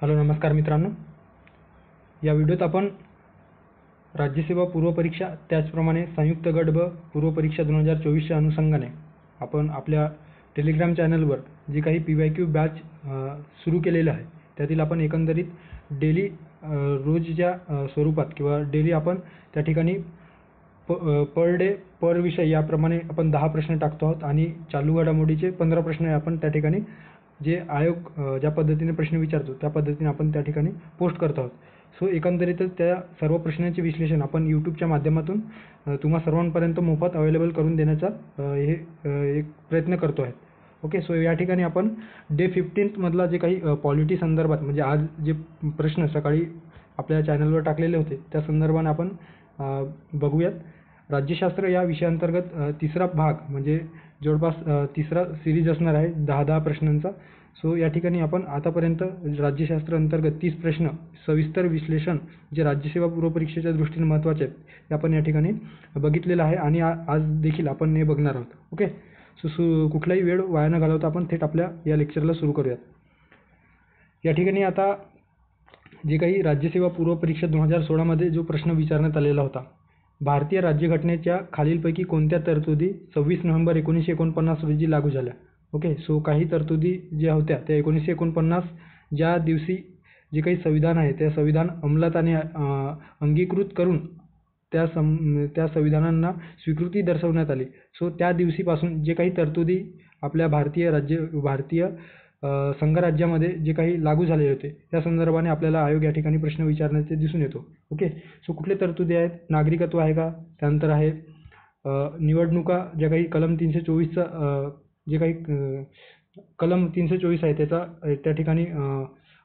Hello नमस्कार मित्रांनो. या व्हिडिओत आपण राज्यसेवा पूर्वपरीक्षा त्याचप्रमाणे संयुक्त गट ब पूर्वपरीक्षा 2024च्या अनुषंगाने आपण आपल्या टेलिग्राम चॅनलवर जी काही PYQ बॅच सुरू केलेलं आहे त्यातील आपण एकंदरीत डेली रोजच्या स्वरूपात किंवा डेली आपण त्या ठिकाणी पर डे पर विषय याप्रमाणे आपण 10 प्रश्न टाकतो आहोत आणि चालू घडामोडीचे 15 प्रश्न आपण त्या ठिकाणी जे आयोग ज्या पद्धतीने प्रश्न विचारतो त्या पद्धतीने आपण त्या ठिकाणी पोस्ट करत आहोत. सो एकंदरीतच त्या सर्व प्रश्नांचे विश्लेषण आपण यूट्यूबच्या माध्यमातून तुम्हा सर्वांपर्यंत मोफत अवेलेबल करून देण्याचा एक प्रयत्न करतो आहे. ओके, सो या ठिकाणी आपण डे 15 मधला जे काही पॉलिटी संदर्भात म्हणजे आज जे प्रश्न सकाळी आपल्या चॅनलवर टाकलेले होते त्या संदर्भाने आपण बघूयात. राज्यशास्त्र या विषयांतर्गत तिसरा भाग म्हणजे जवळपास तिसरा सिरीज असणार आहे 10 प्रश्नांचा. सो या ठिकाणी आपण आतापर्यंत राज्यशास्त्र अंतर्गत 30 प्रश्न सविस्तर विश्लेषण जे राज्यसेवा पूर्वपरीक्षेच्या दृष्टीने महत्त्वाचे आहेत ते आपण या ठिकाणी बघितलेलं आहे आणि आज देखील आपण हे बघणार आहोत. ओके, सो कुठलाही वेळ वाया न घालवता आपण थेट आपल्या या लेक्चरला सुरू करूयात. या ठिकाणी आता जे काही राज्यसेवा पूर्वपरीक्षा 2016 मध्ये जो प्रश्न विचारण्यात आलेला होता, भारतीय राज्यघटनेच्या खालीलपैकी कोणत्या तरतुदी 26 नोव्हेंबर 1949 रोजी लागू झाल्या. ओके, सो काही तरतुदी ज्या होत्या त्या 1949 ज्या दिवशी जे काही संविधान आहे त्या संविधान अंमलात आणि अंगीकृत करून त्या संविधानांना स्वीकृती दर्शवण्यात आली. सो त्या दिवशीपासून जे काही तरतुदी आपल्या भारतीय संघराज्यामध्ये जे काही लागू झालेले होते त्या संदर्भाने आपल्याला आयोग या ठिकाणी प्रश्न विचारण्याचे दिसून येतो. ओके, सो कुठले तरतुदी आहेत? नागरिकत्व आहे का, त्यानंतर आहे निवडणुका ज्या काही कलम 324चा जे काही कलम 324 आहे त्याचा त्या ठिकाणी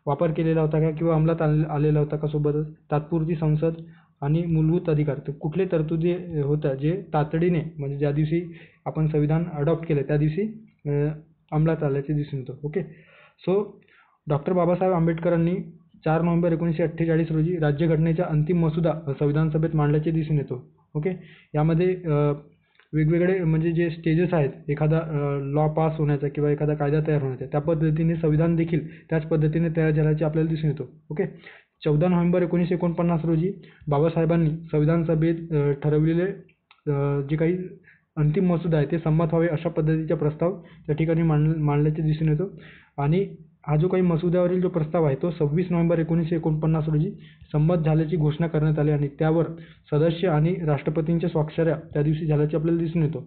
वापर केलेला होता का किंवा अंमलात आलेला होता का, सोबतच तात्पुरती संसद आणि मूलभूत अधिकार. तर कुठले तरतुदी होत्या जे तातडीने म्हणजे ज्या दिवशी आपण संविधान अडॉप्ट केलं त्या दिवशी अंमलात आल्याचे दिसून येतो. ओके, सो डॉक्टर बाबासाहेब आंबेडकरांनी 4 नोव्हेंबर 1948 रोजी राज्यघटनेचा अंतिम मसुदा संविधान सभेत मांडल्याचे दिसून येतो. ओके, यामध्ये वेगवेगळे म्हणजे जे स्टेजेस आहेत एखादा लॉ पास होण्याचा किंवा एखादा कायदा तयार होण्याचा त्या पद्धतीने संविधान देखील त्याच पद्धतीने तयार झाल्याचे आपल्याला दिसून येतो. ओके, 14 नोव्हेंबर 1949 रोजी बाबासाहेबांनी संविधान सभेत ठरवलेले जे काही अंतिम मसुदा आहे ते संमत व्हावे अशा पद्धतीचा प्रस्ताव त्या ठिकाणी मांडल्याचे दिसून येतो आणि हा जो काही मसुद्यावरील जो प्रस्ताव आहे तो 26 नोव्हेंबर 1949 रोजी संमत झाल्याची घोषणा करण्यात आली आणि त्यावर सदस्य आणि राष्ट्रपतींच्या स्वाक्षऱ्या त्या दिवशी झाल्याचे आपल्याला दिसून येतो.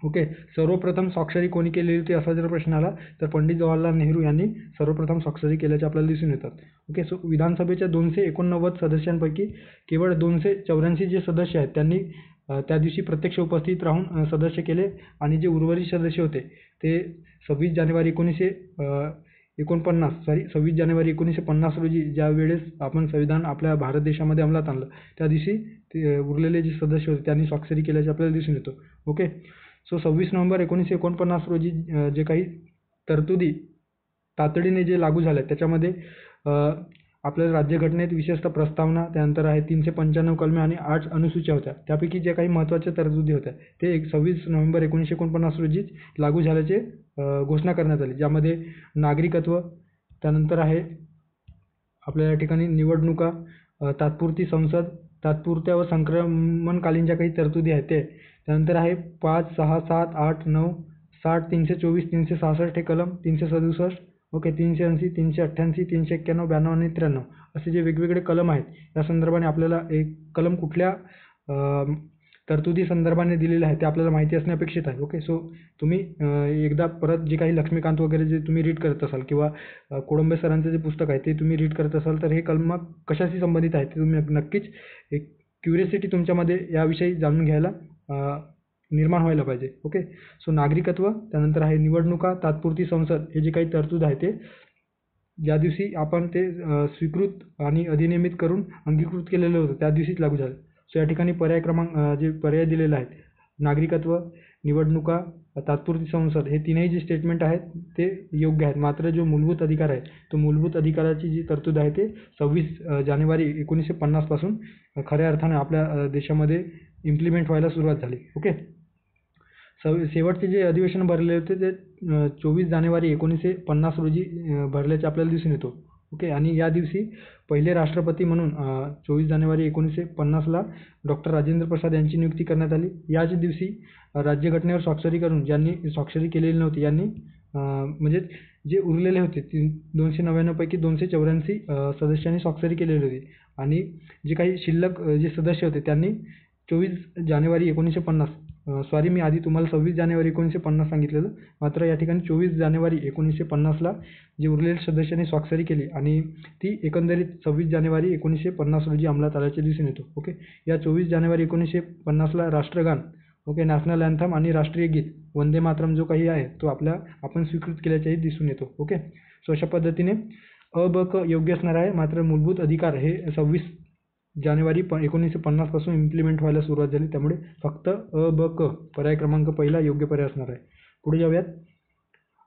ओके, सर्वप्रथम स्वाक्षरी कोणी केलेली होती असा जर प्रश्न आला तर पंडित जवाहरलाल नेहरू यांनी सर्वप्रथम स्वाक्षरी केल्याचे आपल्याला दिसून येतात. ओके, सो विधानसभेच्या 289 सदस्यांपैकी केवळ 284 जे सदस्य आहेत त्यांनी त्या दिवशी प्रत्यक्ष उपस्थित राहून सदस्य केले आणि जे उर्वरित सदस्य होते ते 26 जानेवारी 1950 रोजी ज्या वेळेस आपण संविधान आपल्या भारत देशामध्ये अंमलात आणलं त्या दिवशी ते उरलेले जे सदस्य होते त्यांनी स्वाक्षरी केल्याचे आपल्याला दिसून येतो. ओके, सो 26 नोव्हेंबर 1949 रोजी जे काही तरतुदी तातडीने जे लागू झाल्या त्याच्यामध्ये आपल्या राज्यघटनेत विशेषतः प्रस्तावना, त्यानंतर आहे 395 कलमे आणि 8 अनुसूच्या होत्या. त्यापैकी ज्या काही महत्त्वाच्या तरतुदी होत्या ते 26 नोव्हेंबर 1949 रोजी लागू झाल्याचे घोषणा करण्यात आली, ज्यामध्ये नागरिकत्व, त्यानंतर आहे आपल्या या ठिकाणी निवडणुका, तात्पुरती संसद, तात्पुरत्या व संक्रमणकालीन ज्या काही तरतुदी आहेत ते, त्यानंतर आहे 5, 6, 7, 8, 9, 60, 324, 366 हे कलम, 367, ओके, 380, 388, 391, 92 आणि 93 असे जे वेगवेगळे कलम आहेत या संदर्भाने आपल्याला एक कलम कुठल्या तरतुदी संदर्भाने दिलेले आहे ते आपल्याला माहिती असणे अपेक्षित आहे. ओके, सो तुम्ही एकदा परत जे काही लक्ष्मीकांत वगैरे जे तुम्ही रीड करत असाल किंवा कोळंबे सरांचं जे पुस्तक आहे ते तुम्ही रीड करत असाल तर हे कलम कशाशी संबंधित आहे ते तुम्ही नक्कीच एक क्युरियोसिटी तुमच्यामध्ये याविषयी जाणून घ्यायला निर्माण व्हायला पाहिजे. ओके, सो नागरिकत्व, त्यानंतर आहे निवडणुका, तात्पुरती संसद हे जे काही तरतूद आहे ते ज्या दिवशी आपण ते स्वीकृत आणि अधिनियमित करून अंगीकृत केलेलं होतं त्या दिवशीच लागू झालं. सो या ठिकाणी जे पर्याय दिलेले आहेत नागरिकत्व, निवडणुका, तात्पुरती संसद हे तीनही जे स्टेटमेंट आहेत ते योग्य आहेत. मात्र जो मूलभूत अधिकार आहे तो मूलभूत अधिकाराची जी तरतूद आहे ते 26 जानेवारी 1950 पासून खऱ्या अर्थाने आपल्या देशामध्ये इम्प्लिमेंट व्हायला सुरुवात झाली. ओके, शेवटचे जे अधिवेशन भरले होते ते 24 जानेवारी 1950 रोजी भरल्याचे आपल्याला दिसून येतो. ओके. आणि या दिवशी पहिले राष्ट्रपती म्हणून 24 जानेवारी 1950ला डॉक्टर राजेंद्र प्रसाद यांची नियुक्ती करण्यात आली. याच दिवशी राज्यघटनेवर स्वाक्षरी करून ज्यांनी स्वाक्षरी केलेली नव्हती यांनी म्हणजे जे उरलेले होते 299 पैकी 284 सदस्यांनी स्वाक्षरी केलेली होती आणि जे काही शिल्लक जे सदस्य होते त्यांनी 24 जानेवारी 1950 सॉरी मी आधी तुम्हाला 26 जानेवारी 1950 सांगितलेलं, मात्र या ठिकाणी 24 जानेवारी 1950ला जे उरलेल्या सदस्यांनी स्वाक्षरी केली आणि ती एकंदरीत 26 जानेवारी 1950 रोजी अंमलात आल्याचे दिसून येतो. ओके. या 24 जानेवारी 1950ला राष्ट्रगान, ओके, नॅशनल अँथम आणि राष्ट्रीय गीत वंदे मातरम जो काही आहे तो आपण स्वीकृत केल्याचेही दिसून येतो. ओके. सो अशा पद्धतीने अ ब क योग्य असणार आहे, मात्र मूलभूत अधिकार हे 26 जानेवारी 1950 पासून इम्प्लिमेंट व्हायला सुरुवात झाली, त्यामुळे फक्त अ ब क पर्याय क्रमांक पहिला योग्य पर्याय असणार आहे. पुढे जाऊयात.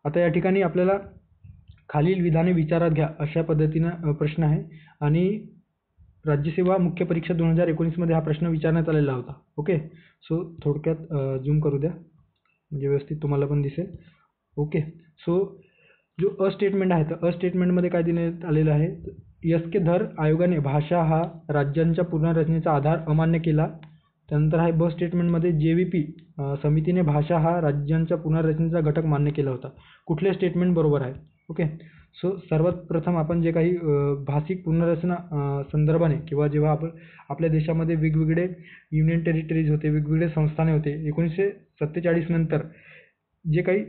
आता या ठिकाणी आपल्याला खालील विधाने विचारात घ्या अशा पद्धतीनं प्रश्न आहे आणि राज्यसेवा मुख्य परीक्षा 2019 मध्ये हा प्रश्न विचारण्यात आलेला होता. ओके. सो थोडक्यात झूम करू द्या म्हणजे व्यवस्थित तुम्हाला पण दिसेल. ओके. सो जो अ स्टेटमेंट आहे तर अ स्टेटमेंटमध्ये काय देण्यात आलेलं आहे, एस के धर आयोगाने भाषा हा राज्यांच्या पुनर्रचनेचा आधार अमान्य केला. त्यानंतर आहे ब स्टेटमेंटमध्ये JVP समितीने भाषा हा राज्यांच्या पुनर्रचनेचा घटक मान्य केला होता. कुठले स्टेटमेंट बरोबर आहे? ओके. सो सर्वात प्रथम आपण जे काही भाषिक पुनर्रचना संदर्भाने किंवा जेव्हा आपण आपल्या देशामध्ये वेगवेगळे युनियन टेरिटरीज होते, वेगवेगळे संस्थाने होते, 1947 नंतर जे काही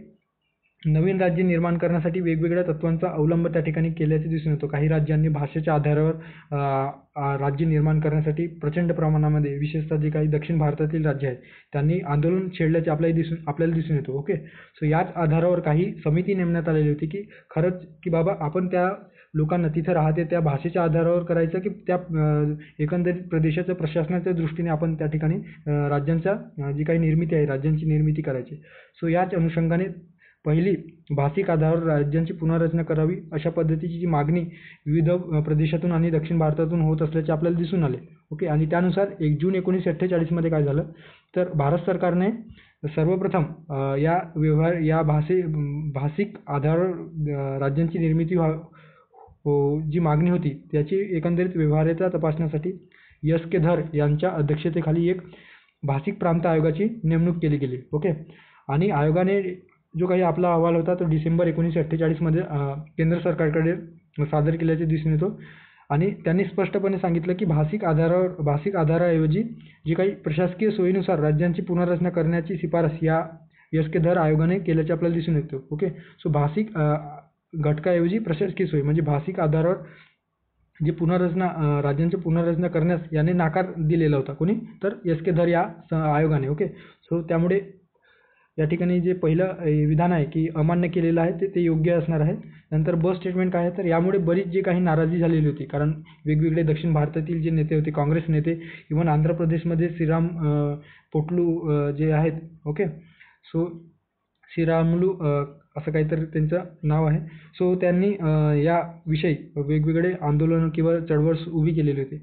नवीन राज्य निर्माण करण्यासाठी वेगवेगळ्या तत्त्वांचा अवलंब त्या ठिकाणी केल्याचे दिसून येतो. काही राज्यांनी भाषेच्या आधारावर राज्य निर्माण करण्यासाठी प्रचंड प्रमाणामध्ये, विशेषतः जे काही दक्षिण भारतातील राज्य आहेत त्यांनी आंदोलन छेडल्याचे आपल्याला दिसून येतो. ओके. सो याच आधारावर काही समिती नेमण्यात आलेली होती की खरंच की बाबा आपण त्या लोकांना तिथे राहते त्या भाषेच्या आधारावर करायचं की त्या एकंदरीत प्रदेशाच्या प्रशासनाच्या दृष्टीने आपण त्या ठिकाणी राज्यांच्या जी काही निर्मिती आहे राज्यांची निर्मिती करायची. सो याच अनुषंगाने पहिली भाषिक आधारावर राज्यांची पुनर्रचना करावी अशा पद्धतीची जी मागणी विविध प्रदेशातून आणि दक्षिण भारतातून होत असल्याचे आपल्याला दिसून आले. ओके. आणि त्यानुसार 1 जून 1948 काय झालं तर भारत सरकारने सर्वप्रथम या भाषिक आधारावर राज्यांची निर्मिती जी मागणी होती त्याची एकंदरीत व्यवहार्यता तपासण्यासाठी एस के धर यांच्या अध्यक्षतेखाली एक भाषिक प्रांत आयोगाची नेमणूक केली गेली. ओके. आणि आयोगाने जो काही आपला अहवाल होता तो डिसेंबर 1948 मध्ये केंद्र सरकारकडे सादर केल्याचे दिसून येतो आणि त्यांनी स्पष्टपणे सांगितलं की भाषिक आधाराऐवजी जी काही प्रशासकीय सोयीनुसार राज्यांची पुनर्रचना करण्याची शिफारस या एस के धर आयोगाने केल्याचे आपल्याला दिसून येतो. ओके. सो भाषिक घटकाऐवजी प्रशासकीय सोयी म्हणजे भाषिक आधारावर जी पुनर्रचना राज्यांची पुनर्रचना करण्यास याने नकार दिलेला होता. कोणी तर एस के धर या आयोगाने. ओके. सो त्यामुळे या ठिकाणी जे पहिलं विधान आहे की अमान्य केलेलं आहे ते योग्य असणार आहे. नंतर ब स्टेटमेंट काय आहे तर यामुळे बरीच जी काही नाराजी झालेली होती, कारण वेगवेगळे दक्षिण भारतातील जे नेते होते, काँग्रेस नेते, इव्हन आंध्र प्रदेशमध्ये श्रीराम पोटलू जे आहेत. ओके. सो श्रीरामुलू असं काहीतरी त्यांचं नाव आहे. सो त्यांनी याविषयी वेगवेगळे आंदोलन किंवा चळवळ उभी केलेली होती.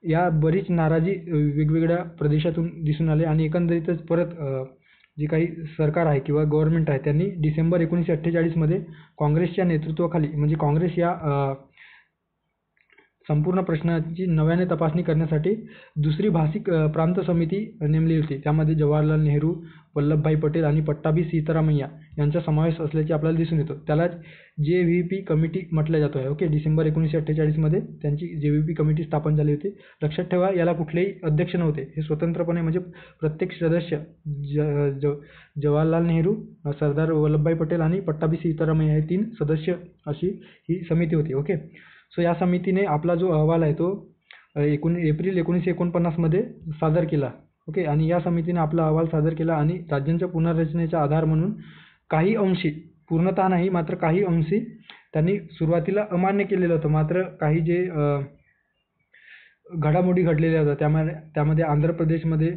या बरीच नाराजी वेगवेगळ्या प्रदेशातून दिसून आले आणि एकंदरीतच परत जे काही सरकार आहे किंवा गव्हर्नमेंट आहे त्यांनी डिसेंबर 1948 मध्ये काँग्रेसच्या नेतृत्वाखाली म्हणजे काँग्रेस या संपूर्ण प्रश्नाची नव्याने तपासणी करण्यासाठी दुसरी भाषिक प्रांत समिती नेमली होती. त्यामध्ये जवाहरलाल नेहरू, वल्लभभाई पटेल आणि पट्टाभी सीतारामय्या यांचा समावेश असल्याचे आपल्याला दिसून येतो. त्यालाच JVP कमिटी म्हटलं जातो आहे. ओके. डिसेंबर 1948 मध्ये त्यांची JVP कमिटी स्थापन झाली होती. लक्षात ठेवा याला कुठलेही अध्यक्ष नव्हते, हे स्वतंत्रपणे म्हणजे प्रत्येक सदस्य जवाहरलाल नेहरू, सरदार वल्लभभाई पटेल आणि पट्टाभी सीतारामय्या हे 3 सदस्य अशी ही समिती होती. ओके. सो या समितीने आपला जो अहवाल आहे तो एप्रिल 1949 मध्ये सादर केला. ओके. आणि या समितीने आपला अहवाल सादर केला आणि राज्यांच्या पुनर्रचनेचा आधार म्हणून काही अंशी, पूर्णतः नाही मात्र काही अंशी त्यांनी सुरुवातीला अमान्य केलेलं होतं. मात्र काही जे घडामोडी घडलेल्या होत्या त्यामध्ये आंध्र प्रदेशमध्ये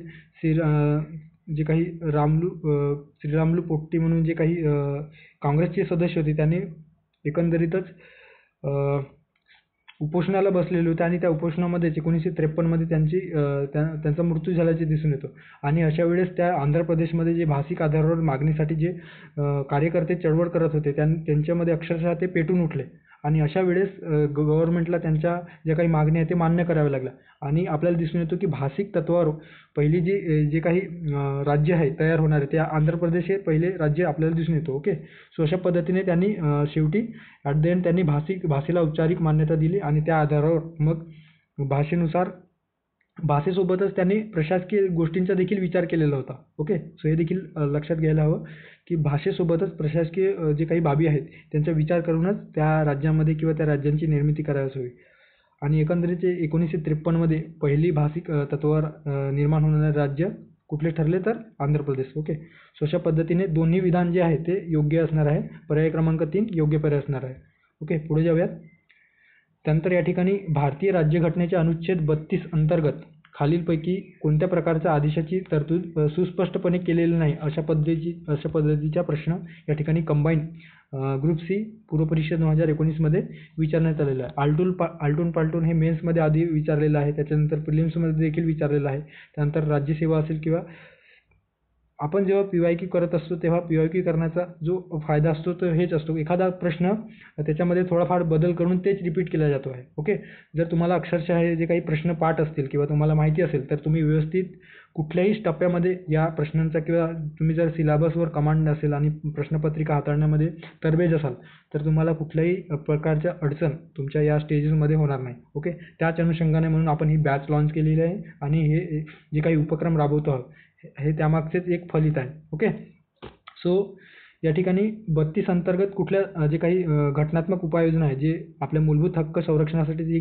जे काही श्रीरामुलू पोट्टी म्हणून जे काही काँग्रेसचे सदस्य होते त्यांनी एकंदरीतच उपोषणाला बसलेले होते आणि त्या उपोषणामध्ये 1953 मध्ये त्यांचा मृत्यू झाल्याचे दिसून येतो. आणि अशा वेळेस त्या आंध्र प्रदेशमध्ये जे भाषिक आधारावर मागणीसाठी जे कार्यकर्ते चळवळ करत होते त्यांच्यामध्ये अक्षरशः ते पेटून उठले आणि अशा वेळेस गव्हर्नमेंटला त्यांच्या ज्या काही मागण्या आहेत ते मान्य कराव्या लागल्या. आणि आपल्याला दिसून येतो की भाषिक तत्त्वावर पहिली जे काही राज्य आहे तयार होणार आहे, ते आंध्र प्रदेश हे पहिले राज्य आपल्याला दिसून येतो. ओके. सो अशा पद्धतीने त्यांनी शेवटी ॲट द एंड त्यांनी भाषेला औपचारिक मान्यता दिली आणि त्या आधारावर मग भाषेसोबतच त्यांनी प्रशासकीय गोष्टींचा देखील विचार केलेला होता. ओके. सो हे देखील लक्षात घ्यायला हवं की भाषेसोबतच प्रशासकीय जे काही बाबी आहेत त्यांचा विचार करूनच त्या राज्यामध्ये किंवा त्या राज्यांची निर्मिती करायला हवी. आणि एकंदरीत 1953 मध्ये पहिली भाषिक तत्त्वावर निर्माण होणारे राज्य कुठले ठरले तर आंध्र प्रदेश. ओके. सो अशा पद्धतीने दोन्ही विधान जे आहे ते योग्य असणार आहे. पर्याय क्रमांक 3 योग्य पर्याय असणार आहे. ओके. पुढे जाऊयात. त्यानंतर या ठिकाणी भारतीय राज्यघटनेच्या अनुच्छेद 32 अंतर्गत खालीलपैकी कोणत्या प्रकारच्या आदेशाची तरतूद सुस्पष्टपणे केलेली नाही अशा पद्धतीचा प्रश्न या ठिकाणी कंबाईन ग्रुप सी पूर्व परीक्षा 2019 मध्ये विचारण्यात आलेला आहे. आलटून पालटून हे मेन्समध्ये आधी विचारलेलं आहे, त्याच्यानंतर प्रिलिम्समध्ये देखील विचारलेलं आहे. त्यानंतर राज्यसेवा असेल किंवा आपण जेव्हा PYQ करत असतो तेव्हा PYQ करण्याचा जो फायदा असतो तो हेच असतो, एखादा प्रश्न त्याच्यामध्ये थोडाफार बदल करून तेच रिपीट केला जातो आहे. ओके. जर तुम्हाला अक्षरशः हे जे काही प्रश्न पाठ असतील किंवा तुम्हाला माहिती असेल तर तुम्ही व्यवस्थित कुठल्याही टप्प्यामध्ये या प्रश्नांचा किंवा तुम्ही जर सिलेबसवर कमांड असेल आणि प्रश्नपत्रिका हाताळण्यामध्ये तरबेज असाल तर तुम्हाला कुठल्याही प्रकारच्या अडचण तुमच्या या स्टेजेसमध्ये होणार नाही. ओके. त्याच अनुषंगाने म्हणून आपण ही बॅच लॉन्च केलेली आहे आणि हे जे काही उपक्रम राबवतो आहोत हे त्यामागचेच एक फलित आहे. ओके. सो या ठिकाणी 32 अंतर्गत कुठल्या जे काही घटनात्मक उपाययोजना आहे, जे आपल्या मूलभूत हक्क संरक्षणासाठी जी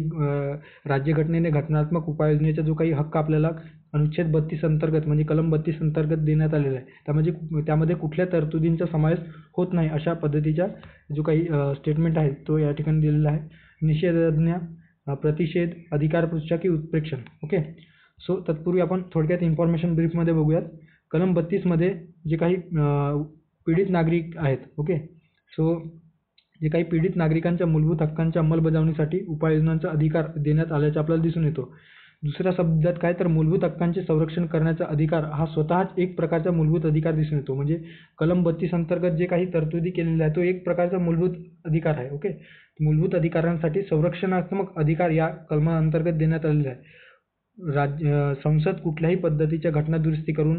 राज्यघटनेने घटनात्मक उपाययोजनेचा जो काही हक्क आपल्याला अनुच्छेद 32 अंतर्गत म्हणजे कलम 32 अंतर्गत देण्यात आलेला आहे, त्यामध्ये कुठल्या तरतुदींचा समावेश होत नाही अशा पद्धतीचा जो काही स्टेटमेंट आहे तो या ठिकाणी दिलेला आहे. निषेधाज्ञा, प्रतिषेध, अधिकार पृच्छा की उत्प्रेक्षण. ओके. सो तत्पूर्वी आपण थोडक्यात इन्फॉर्मेशन ब्रीफमध्ये बघूयात. कलम 32 मध्ये जे काही पीडित नागरिक आहेत. ओके. सो जे काही पीडित नागरिकांच्या मूलभूत हक्कांच्या अंमलबजावणीसाठी उपाययोजनांचा अधिकार देण्यात आल्याचे आपल्याला दिसून येतो. दुसऱ्या शब्दात काय तर मूलभूत हक्कांचे संरक्षण करण्याचा अधिकार हा स्वतःच एक प्रकारचा मूलभूत अधिकार दिसून येतो. म्हणजे कलम 32 अंतर्गत जे काही तरतुदी केलेल्या आहे तो एक प्रकारचा मूलभूत अधिकार आहे. ओके. मूलभूत अधिकारांसाठी संरक्षणात्मक अधिकार या कलमाअंतर्गत देण्यात आलेला आहे. संसद कुठल्याही पद्धतीच्या घटना दुरुस्ती करून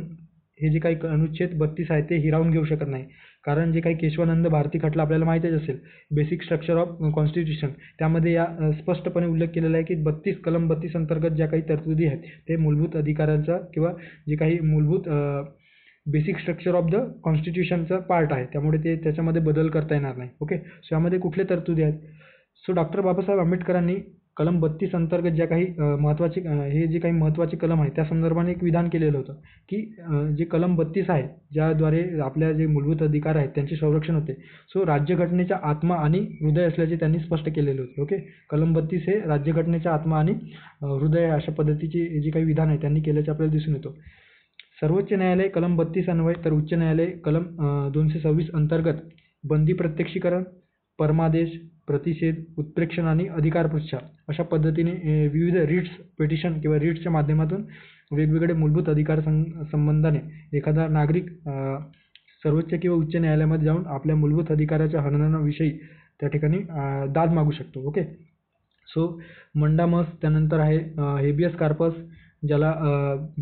हे जे काही अनुच्छेद 32 आहे ते हिरावून घेऊ शकत नाही. कारण जे काही केशवानंद भारती खटला आपल्याला माहितीच असेल, बेसिक स्ट्रक्चर ऑफ कॉन्स्टिट्यूशन, त्यामध्ये या स्पष्टपणे उल्लेख केलेला आहे की कलम 32 अंतर्गत ज्या काही तरतुदी आहेत ते मूलभूत अधिकारांचा किंवा जे काही मूलभूत बेसिक स्ट्रक्चर ऑफ द कॉन्स्टिट्यूशनचा पार्ट आहे, त्यामुळे ते त्याच्यामध्ये बदल करता येणार नाही. ओके. सो यामध्ये कुठले तरतुदी आहेत? सो डॉक्टर बाबासाहेब आंबेडकरांनी कलम 32 अंतर्गत ज्या काही हे जे काही महत्त्वाचे कलम आहे त्या संदर्भाने एक विधान केलेलं होतं की जे कलम 32 आहे ज्याद्वारे आपल्या जे मूलभूत अधिकार आहेत त्यांचे संरक्षण होते. सो राज्यघटनेचा आत्मा आणि हृदय असल्याचे त्यांनी स्पष्ट केलेले होते. ओके. कलम 32 हे राज्यघटनेचा आत्मा आणि हृदय अशा पद्धतीचे जे काही विधान आहे त्यांनी केल्याचे आपल्याला दिसून येतो. सर्वोच्च न्यायालय कलम 32 अन्वये तर उच्च न्यायालय कलम 226 अंतर्गत बंदी प्रत्यक्षीकरण, परमादेश, प्रतिषेध, उत्प्रेक्षण आणि अधिकार पृच्छा अशा पद्धतीने विविध पिटिशन किंवा रिट्सच्या माध्यमातून वेगवेगळे मूलभूत अधिकार संबंधाने एखादा नागरिक सर्वोच्च किंवा उच्च न्यायालयामध्ये जाऊन आपल्या मूलभूत अधिकाराच्या हननाविषयी त्या ठिकाणी दाद मागू शकतो. ओके. सो मंडामस, त्यानंतर आहे हेबियस कार्पस ज्याला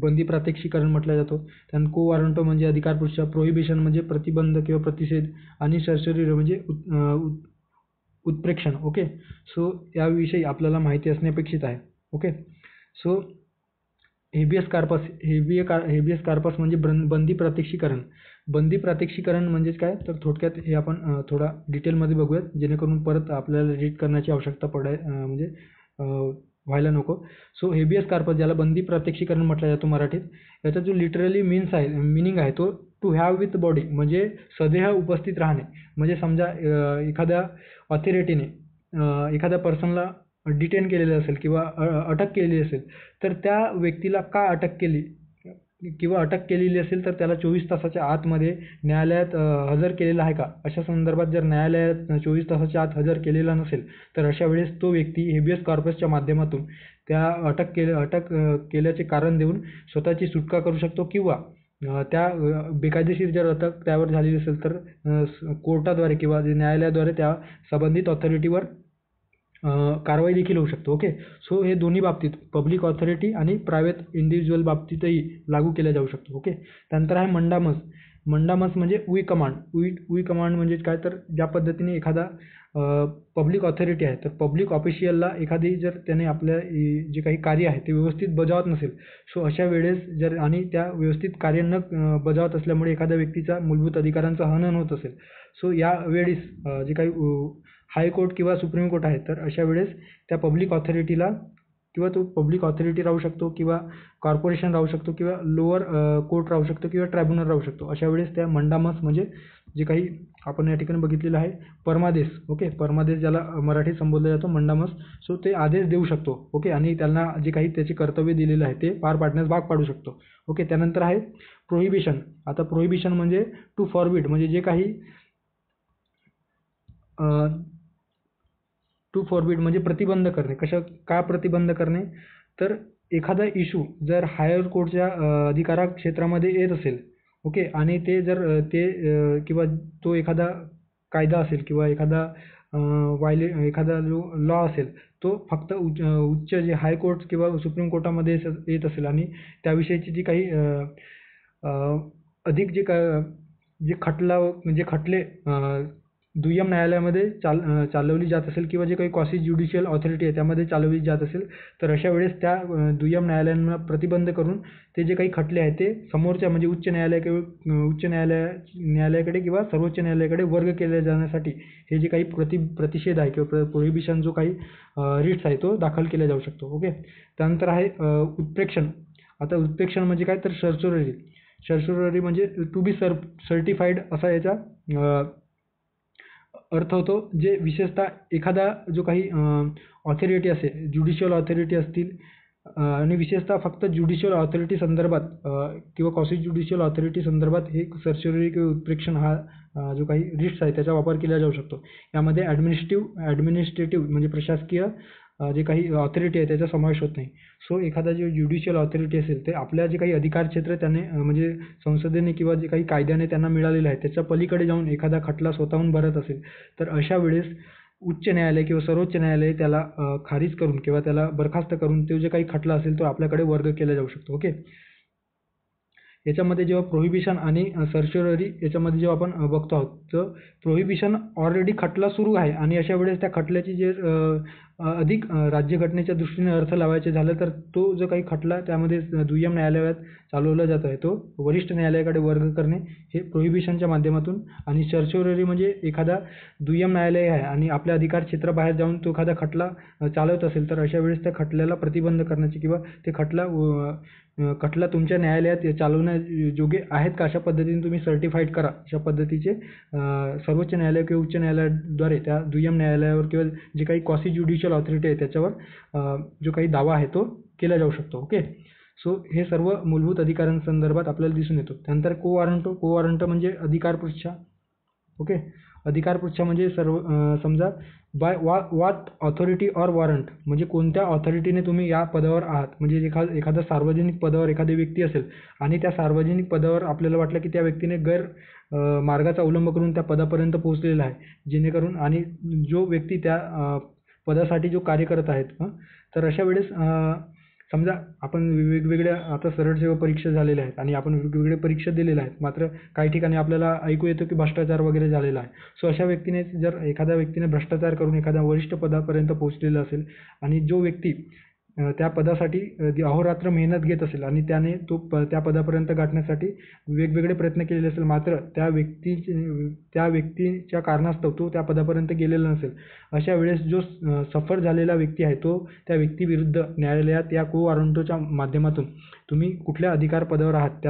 बंदी प्रात्यक्षिकरण म्हटलं जातो. त्यानंतर को वॉरंटो म्हणजे अधिकार पृच्छा, प्रोहिबिशन म्हणजे प्रतिबंध किंवा प्रतिषेध आणि सर्सरी म्हणजे उत्प्रेक्षण. ओके. सो याविषयी आपल्याला माहिती असणे अपेक्षित आहे. ओके. सो हेबियस कार्पस म्हणजे बंदी प्रात्यक्षिकरण. बंदी प्रात्यक्षिकरण म्हणजेच काय तर थोडक्यात हे आपण थोडा डिटेलमध्ये बघूयात जेणेकरून परत आपल्याला रीड करण्याची आवश्यकता म्हणजे व्हायला नको. सो हेबियस कार्पस ज्याला बंदी प्रात्यक्षिकरण म्हटलं जातो मराठीत, याचा जो लिटरली मिनिंग आहे तो टू हॅव विथ बॉडी म्हणजे सदेह उपस्थित राहणे. म्हणजे समजा एखाद्या ऑथॉरिटीने एखाद्या पर्सनला डिटेन केलेलं असेल किंवा अटक केलेली असेल तर त्या व्यक्तीला का अटक केली किंवा अटक केलेली असेल तर त्याला 24 तासाच्या आतमध्ये न्यायालयात हजर केलेला आहे का, अशा संदर्भात जर न्यायालयात 24 तासाच्या आत हजर केलेला नसेल तर अशा वेळेस तो व्यक्ती हेबियस कॉर्पसच्या माध्यमातून त्या अटक केल्याचे कारण देऊन स्वतःची सुटका करू शकतो किंवा त्या बेकायदेशीर जर अटक त्यावर झालेली असेल तर कोर्टाद्वारे किंवा न्यायालयाद्वारे त्या संबंधित ऑथॉरिटीवर कारवाई देखील होऊ शकतो. ओके. सो हे दोन्ही बाबतीत पब्लिक ऑथॉरिटी आणि प्रायव्हेट इंडिव्हिज्युअल बाबतीतही लागू केल्या जाऊ शकतो. ओके. त्यानंतर आहे मंडामस. मंडामस म्हणजे वी कमांड. वी कमांड म्हणजे काय, तर ज्या पद्धतीने एखादा पब्लिक ऑथॉरिटी आहे तर पब्लिक ऑफिशियलला एखादी जर त्याने आपल्या जे काही कार्य आहे ते व्यवस्थित बजावत नसेल, सो अशा वेळेस जर आणि त्या व्यवस्थित कार्य न बजावत असल्यामुळे एखाद्या व्यक्तीचा मूलभूत अधिकारांचं हनन होत असेल, सो या वेळेस जे काही हायकोर्ट किंवा सुप्रीम कोर्ट आहे तर अशा वेळेस त्या पब्लिक ऑथॉरिटीला किंवा तो पब्लिक ऑथॉरिटी राहू शकतो किंवा कॉर्पोरेशन राहू शकतो किंवा लोअर कोर्ट राहू शकतो किंवा ट्रायब्युनल राहू शकतो. अशा वेळेस त्या मंडामस म्हणजे जे काही आपण या ठिकाणी बघितलेलं आहे परमादेश. ओके. परमादेश ज्याला मराठीत संबोधला जातो मंडामस. सो ते आदेश देऊ शकतो. ओके. आणि त्यांना जे काही त्याचे कर्तव्य दिलेलं आहे ते पार पाडण्यास भाग पाडू शकतो. ओके. त्यानंतर आहे प्रोहिबिशन. आता प्रोहिबिशन म्हणजे टू फॉरबिड म्हणजे जे काही टू फॉरबिड म्हणजे प्रतिबंध करणे. का प्रतिबंध करणे, तर एखादा इशू जर हायर कोर्टच्या अधिकार क्षेत्रामध्ये येत असेल, ओके, आणि ते जर किंवा तो एखादा कायदा असेल किंवा एखादा एखादा जो लॉ असेल तो फक्त उच्च जे हायकोर्ट किंवा सुप्रीम कोर्टामध्ये येत असेल आणि त्याविषयीची जी काही अधिक जे खटले दुय्यम न्यायालयामध्ये चालवली जात असेल किंवा जे काही क्वासी ज्युडिशियल ऑथॉरिटी आहे त्यामध्ये चालवली जात असेल, तर अशा वेळेस त्या दुय्यम न्यायालयांना प्रतिबंध करून ते जे काही खटले आहेत ते समोरच्या म्हणजे उच्च न्यायालयाकडे किंवा सर्वोच्च न्यायालयाकडे वर्ग केले जाण्यासाठी हे जे काही प्रतिषेध आहे किंवा प्रोहिबिशन जो काही रिट्स आहे तो दाखल केला जाऊ शकतो. ओके. त्यानंतर आहे उत्प्रेक्षण. आता उत्प्रेक्षण म्हणजे काय, तर सर्च्युररी. सर्च्युररी म्हणजे टू बी सर्टिफाईड असा याचा अर्थ होतो, जे विशेषतः एखादा जो काही ऑथॉरिटी असेल, ज्युडिशियल ऑथॉरिटी असतील आणि विशेषतः फक्त ज्युडिशियल ऑथॉरिटी संदर्भात किंवा क्वासी ज्युडिशियल ऑथॉरिटी संदर्भात हे सर्च्युररी किंवा उत्प्रेक्षण हा जो काही रिट्स आहे त्याचा वापर केला जाऊ शकतो. यामध्ये ॲडमिनिस्ट्रेटिव्ह म्हणजे प्रशासकीय जे काही ऑथॉरिटी आहे त्याचा समावेश होत नाही. सो एखादा जो ज्युडिशियल ऑथॉरिटी असेल ते आपल्या जे काही अधिकार क्षेत्र त्याने म्हणजे संसदेने किंवा जे काही कायद्याने त्यांना मिळालेलं आहे त्याच्या पलीकडे जाऊन एखादा खटला स्वतःहून भरत असेल, तर अशा वेळेस उच्च न्यायालय किंवा सर्वोच्च न्यायालय त्याला खारिज करून किंवा त्याला बरखास्त करून तो जे काही खटला असेल तो आपल्याकडे वर्ग केला जाऊ शकतो. ओके. याच्यामध्ये जेव्हा प्रोहिबिशन आणि सर्च्युररी याच्यामध्ये जेव्हा आपण बघतो आहोत, तर प्रोहिबिशन ऑलरेडी खटला सुरू आहे आणि अशा वेळेस त्या खटल्याची जे अधिक राज्यघटनेच्या दृष्टीने अर्थ लावायचे झालं तर तो जो काही खटला त्यामध्ये दुय्यम न्यायालयात चालवला जात आहे तो वरिष्ठ न्यायालयाकडे वर्ग करणे हे प्रोहिबिशनच्या माध्यमातून. आणि सर्च्युररी म्हणजे एखादा दुय्यम न्यायालय आहे आणि आपल्या अधिकार क्षेत्राबाहेर जाऊन तो एखादा खटला चालवत असेल तर अशा वेळेस त्या खटल्याला प्रतिबंध करण्याची किंवा ते खटला तुमच्या न्यायालयात चालवण्यायोग्य आहेत का अशा पद्धतीने तुम्ही सर्टिफाईड करा. अशा पद्धतीचे सर्वोच्च न्यायालय किंवा उच्च न्यायालयाद्वारे त्या दुय्यम न्यायालयावर किंवा जे काही क्वासी ज्युडिशियल ऑथॉरिटी आहे त्याच्यावर जो काही दावा आहे तो केला जाऊ शकतो. ओके. सो हे सर्व मूलभूत अधिकारांसंदर्भात आपल्याला दिसून येतो. त्यानंतर को वॉरंटो म्हणजे अधिकारपृच्छा. ओके. अधिकारपृच्छा म्हणजे समजा by what authority or warrant म्हणजे कोणत्या ऑथॉरिटीने तुम्ही या पदावर आहात. म्हणजे एखादा सार्वजनिक पदावर एखादी व्यक्ती असेल आणि त्या सार्वजनिक पदावर आपल्याला वाटलं की त्या व्यक्तीने मार्गाचा अवलंब करून त्या पदापर्यंत पोहोचलेला आहे, जेणेकरून आणि जो व्यक्ती त्या पदासाठी जो कार्य करत आहेत तर अशा वेळेस समजा आपण वेगवेगळ्या आता सरळ सेवा परीक्षा झालेल्या आहेत आणि आपण वेगवेगळ्या परीक्षा दिलेल्या आहेत, मात्र काही ठिकाणी आपल्याला ऐकू येतं की भ्रष्टाचार वगैरे झालेला आहे. सो अशा व्यक्तीने जर एखाद्या व्यक्तीने भ्रष्टाचार करून एखाद्या वरिष्ठ पदापर्यंत पोहोचलेला असेल आणि जो व्यक्ती त्या पदासाठी अहोरात्र मेहनत घेत असेल आणि त्याने त्या पदापर्यंत गाठण्यासाठी वेगवेगळे प्रयत्न केलेले असेल, मात्र त्या व्यक्तीच्या कारणास्तव तो त्या पदापर्यंत गेलेला नसेल, अशा वेळेस जो सफर झालेला व्यक्ती आहे तो त्या व्यक्तीविरुद्ध न्यायालयात या को वॉरंटोच्या माध्यमातून तुम्ही कुठल्या अधिकार पदावर आहात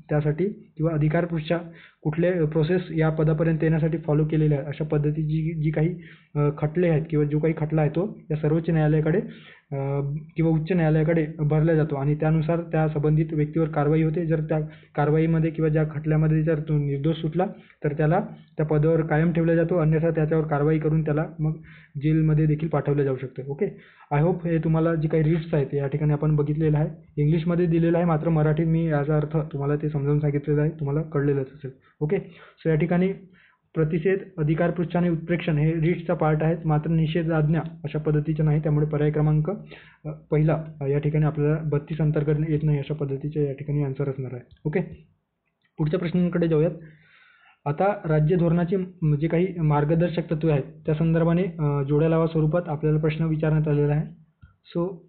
त्यासाठी किंवा अधिकारपृच्छा कुठल्या प्रोसेस या पदापर्यंत येण्यासाठी फॉलो केलेल्या आहे अशा पद्धतीची जी काही खटले आहेत किंवा जो काही खटला आहे तो या सर्वोच्च न्यायालयाकडे किंवा उच्च न्यायालयाकडे भरला जातो आणि त्यानुसार त्या संबंधित व्यक्तीवर कारवाई होते. जर त्या कारवाईमध्ये किंवा ज्या खटल्यामध्ये जर तो निर्दोष सुटला तर त्याला त्या पदावर कायम ठेवला जातो, अन्यथा त्याच्यावर कारवाई करून त्याला मग जेलमध्ये देखील पाठवलं जाऊ शकतं. ओके. आय होप हे तुम्हाला जे काही रिट्स आहेत या ठिकाणी आपण बघितलेलं आहे, इंग्लिशमध्ये दिलेलं आहे, मात्र मराठीत मी याचा अर्थ तुम्हाला ते समजावून सांगितलेला आहे, तुम्हाला कळलेलंच असेल. ओके. सो या ठिकाणी प्रतिषेध, अधिकार पृच्छ आणि उत्प्रेक्षण हे रीट्सचा पार्ट आहेत, मात्र निषेधाज्ञा अशा पद्धतीचे नाही. त्यामुळे पर्याय क्रमांक पहिला या ठिकाणी आपल्याला 32 अंतर्गत येत नाही अशा पद्धतीचे या ठिकाणी आन्सर असणार आहे. ओके, पुढच्या प्रश्नांकडे जाऊयात. आता राज्य धोरणाचे जे काही मार्गदर्शक तत्वे आहेत त्या संदर्भाने जोड्या लावा स्वरूपात आपल्याला प्रश्न विचारण्यात आलेला आहे. सो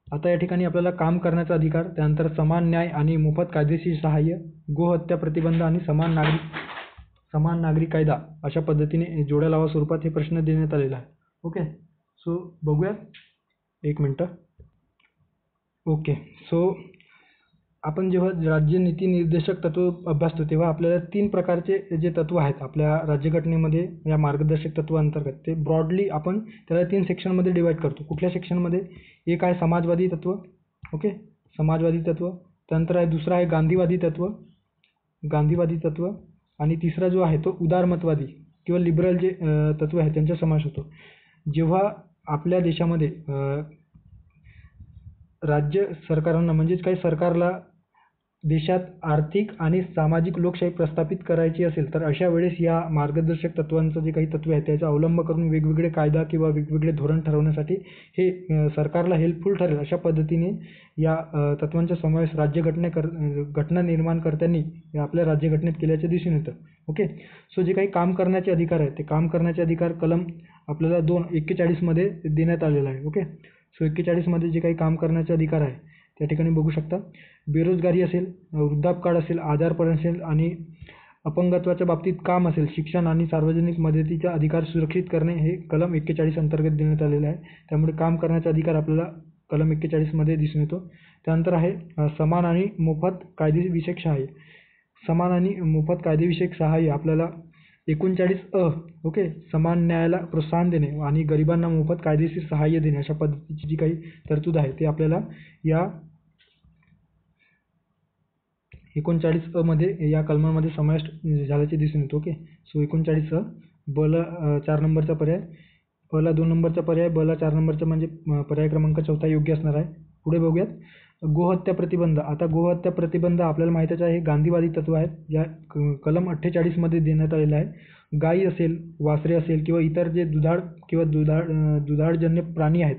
आता या ठिकाणी आपल्याला काम करण्याचा अधिकार, त्यानंतर समान न्याय आणि मोफत कायदेशीर सहाय्य, गोहत्या प्रतिबंध आणि समान नागरी कायदा अशा पद्धतीने जोड्या लावा स्वरूपात हे प्रश्न देण्यात आलेला आहे. ओके, सो बघूयात एक मिनटं. ओके, सो आपण जेव्हा राज्य नीती निर्देशक तत्व अभ्यासतो तेव्हा आपल्याला 3 प्रकारचे जे तत्व आहेत आपल्या राज्यघटनेमध्ये या मार्गदर्शक तत्वांतर्गत, ते ब्रॉडली आपण त्याला 3 सेक्शनमध्ये डिवाईड करतो. कुठल्या सेक्शनमध्ये? एक आहे समाजवादी तत्व. ओके, समाजवादी तत्व. त्यानंतर आहे दुसरा आहे गांधीवादी तत्व आणि तिसरा जो आहे तो उदारमतवादी किंवा लिबरल जे तत्व आहे त्यांचा समावेश होतो. जेव्हा आपल्या देशामध्ये राज्य सरकारांना म्हणजेच काही सरकारला देशात आर्थिक आणि सामाजिक लोकशाही प्रस्थापित करायची असेल तर अशा वेळेस या मार्गदर्शक तत्वांचं जे काही तत्व आहे त्याचा अवलंब करून वेगवेगळे कायदा किंवा वेगवेगळे धोरण ठरवण्यासाठी हे सरकारला हेल्पफुल ठरेल अशा पद्धतीने या तत्वांचा समावेश घटना निर्माणकर्त्यांनी आपल्या राज्यघटनेत केल्याचे दिसून येतं. ओके, सो जे काही काम करण्याचे अधिकार आहे ते काम करण्याचे अधिकार कलम आपल्याला 241 मध्ये देण्यात आलेला आहे. ओके, सो 41 मध्ये जे काही काम करण्याचे अधिकार आहे त्या ठिकाणी बघू शकता. बेरोजगारी असेल, वृद्धापकाळ असेल, आजारपण असेल आणि अपंगत्वाच्या बाबतीत काम असेल, शिक्षण आणि सार्वजनिक मदतीचा अधिकार सुरक्षित करणे हे कलम 41 अंतर्गत देण्यात आलेले आहे. त्यामुळे काम करण्याचा अधिकार आपल्याला कलम 41 मध्ये दिसून येतो. त्यानंतर आहे समान आणि मोफत कायदेविषयक सहाय्य. समान आणि मोफत कायदेविषयक सहाय्य आपल्याला 39 ओके, समान न्यायाला प्रोत्साहन देणे आणि गरिबांना मोफत कायदेशीर सहाय्य देणे अशा पद्धतीची जी काही तरतूद आहे ते आपल्याला या 39 मध्ये या कलमामध्ये समाविष्ट झाल्याचे दिसून येतो. ओके, सो 39 ब ला 4 नंबरचा पर्याय, ब ला 2 नंबरचा पर्याय, ब ला 4 नंबरचा म्हणजे पर्याय क्रमांक 4 योग्य असणार आहे. पुढे बघूयात गोहत्या प्रतिबंध. आता गोहत्या प्रतिबंध आपल्याला माहीतच आहे, हे गांधीवादी तत्व आहेत. या कलम 48 मध्ये देण्यात आलेलं आहे. गायी असेल, वासरे असेल किंवा इतर जे दुधाळ किंवा दुधाळजन्य प्राणी आहेत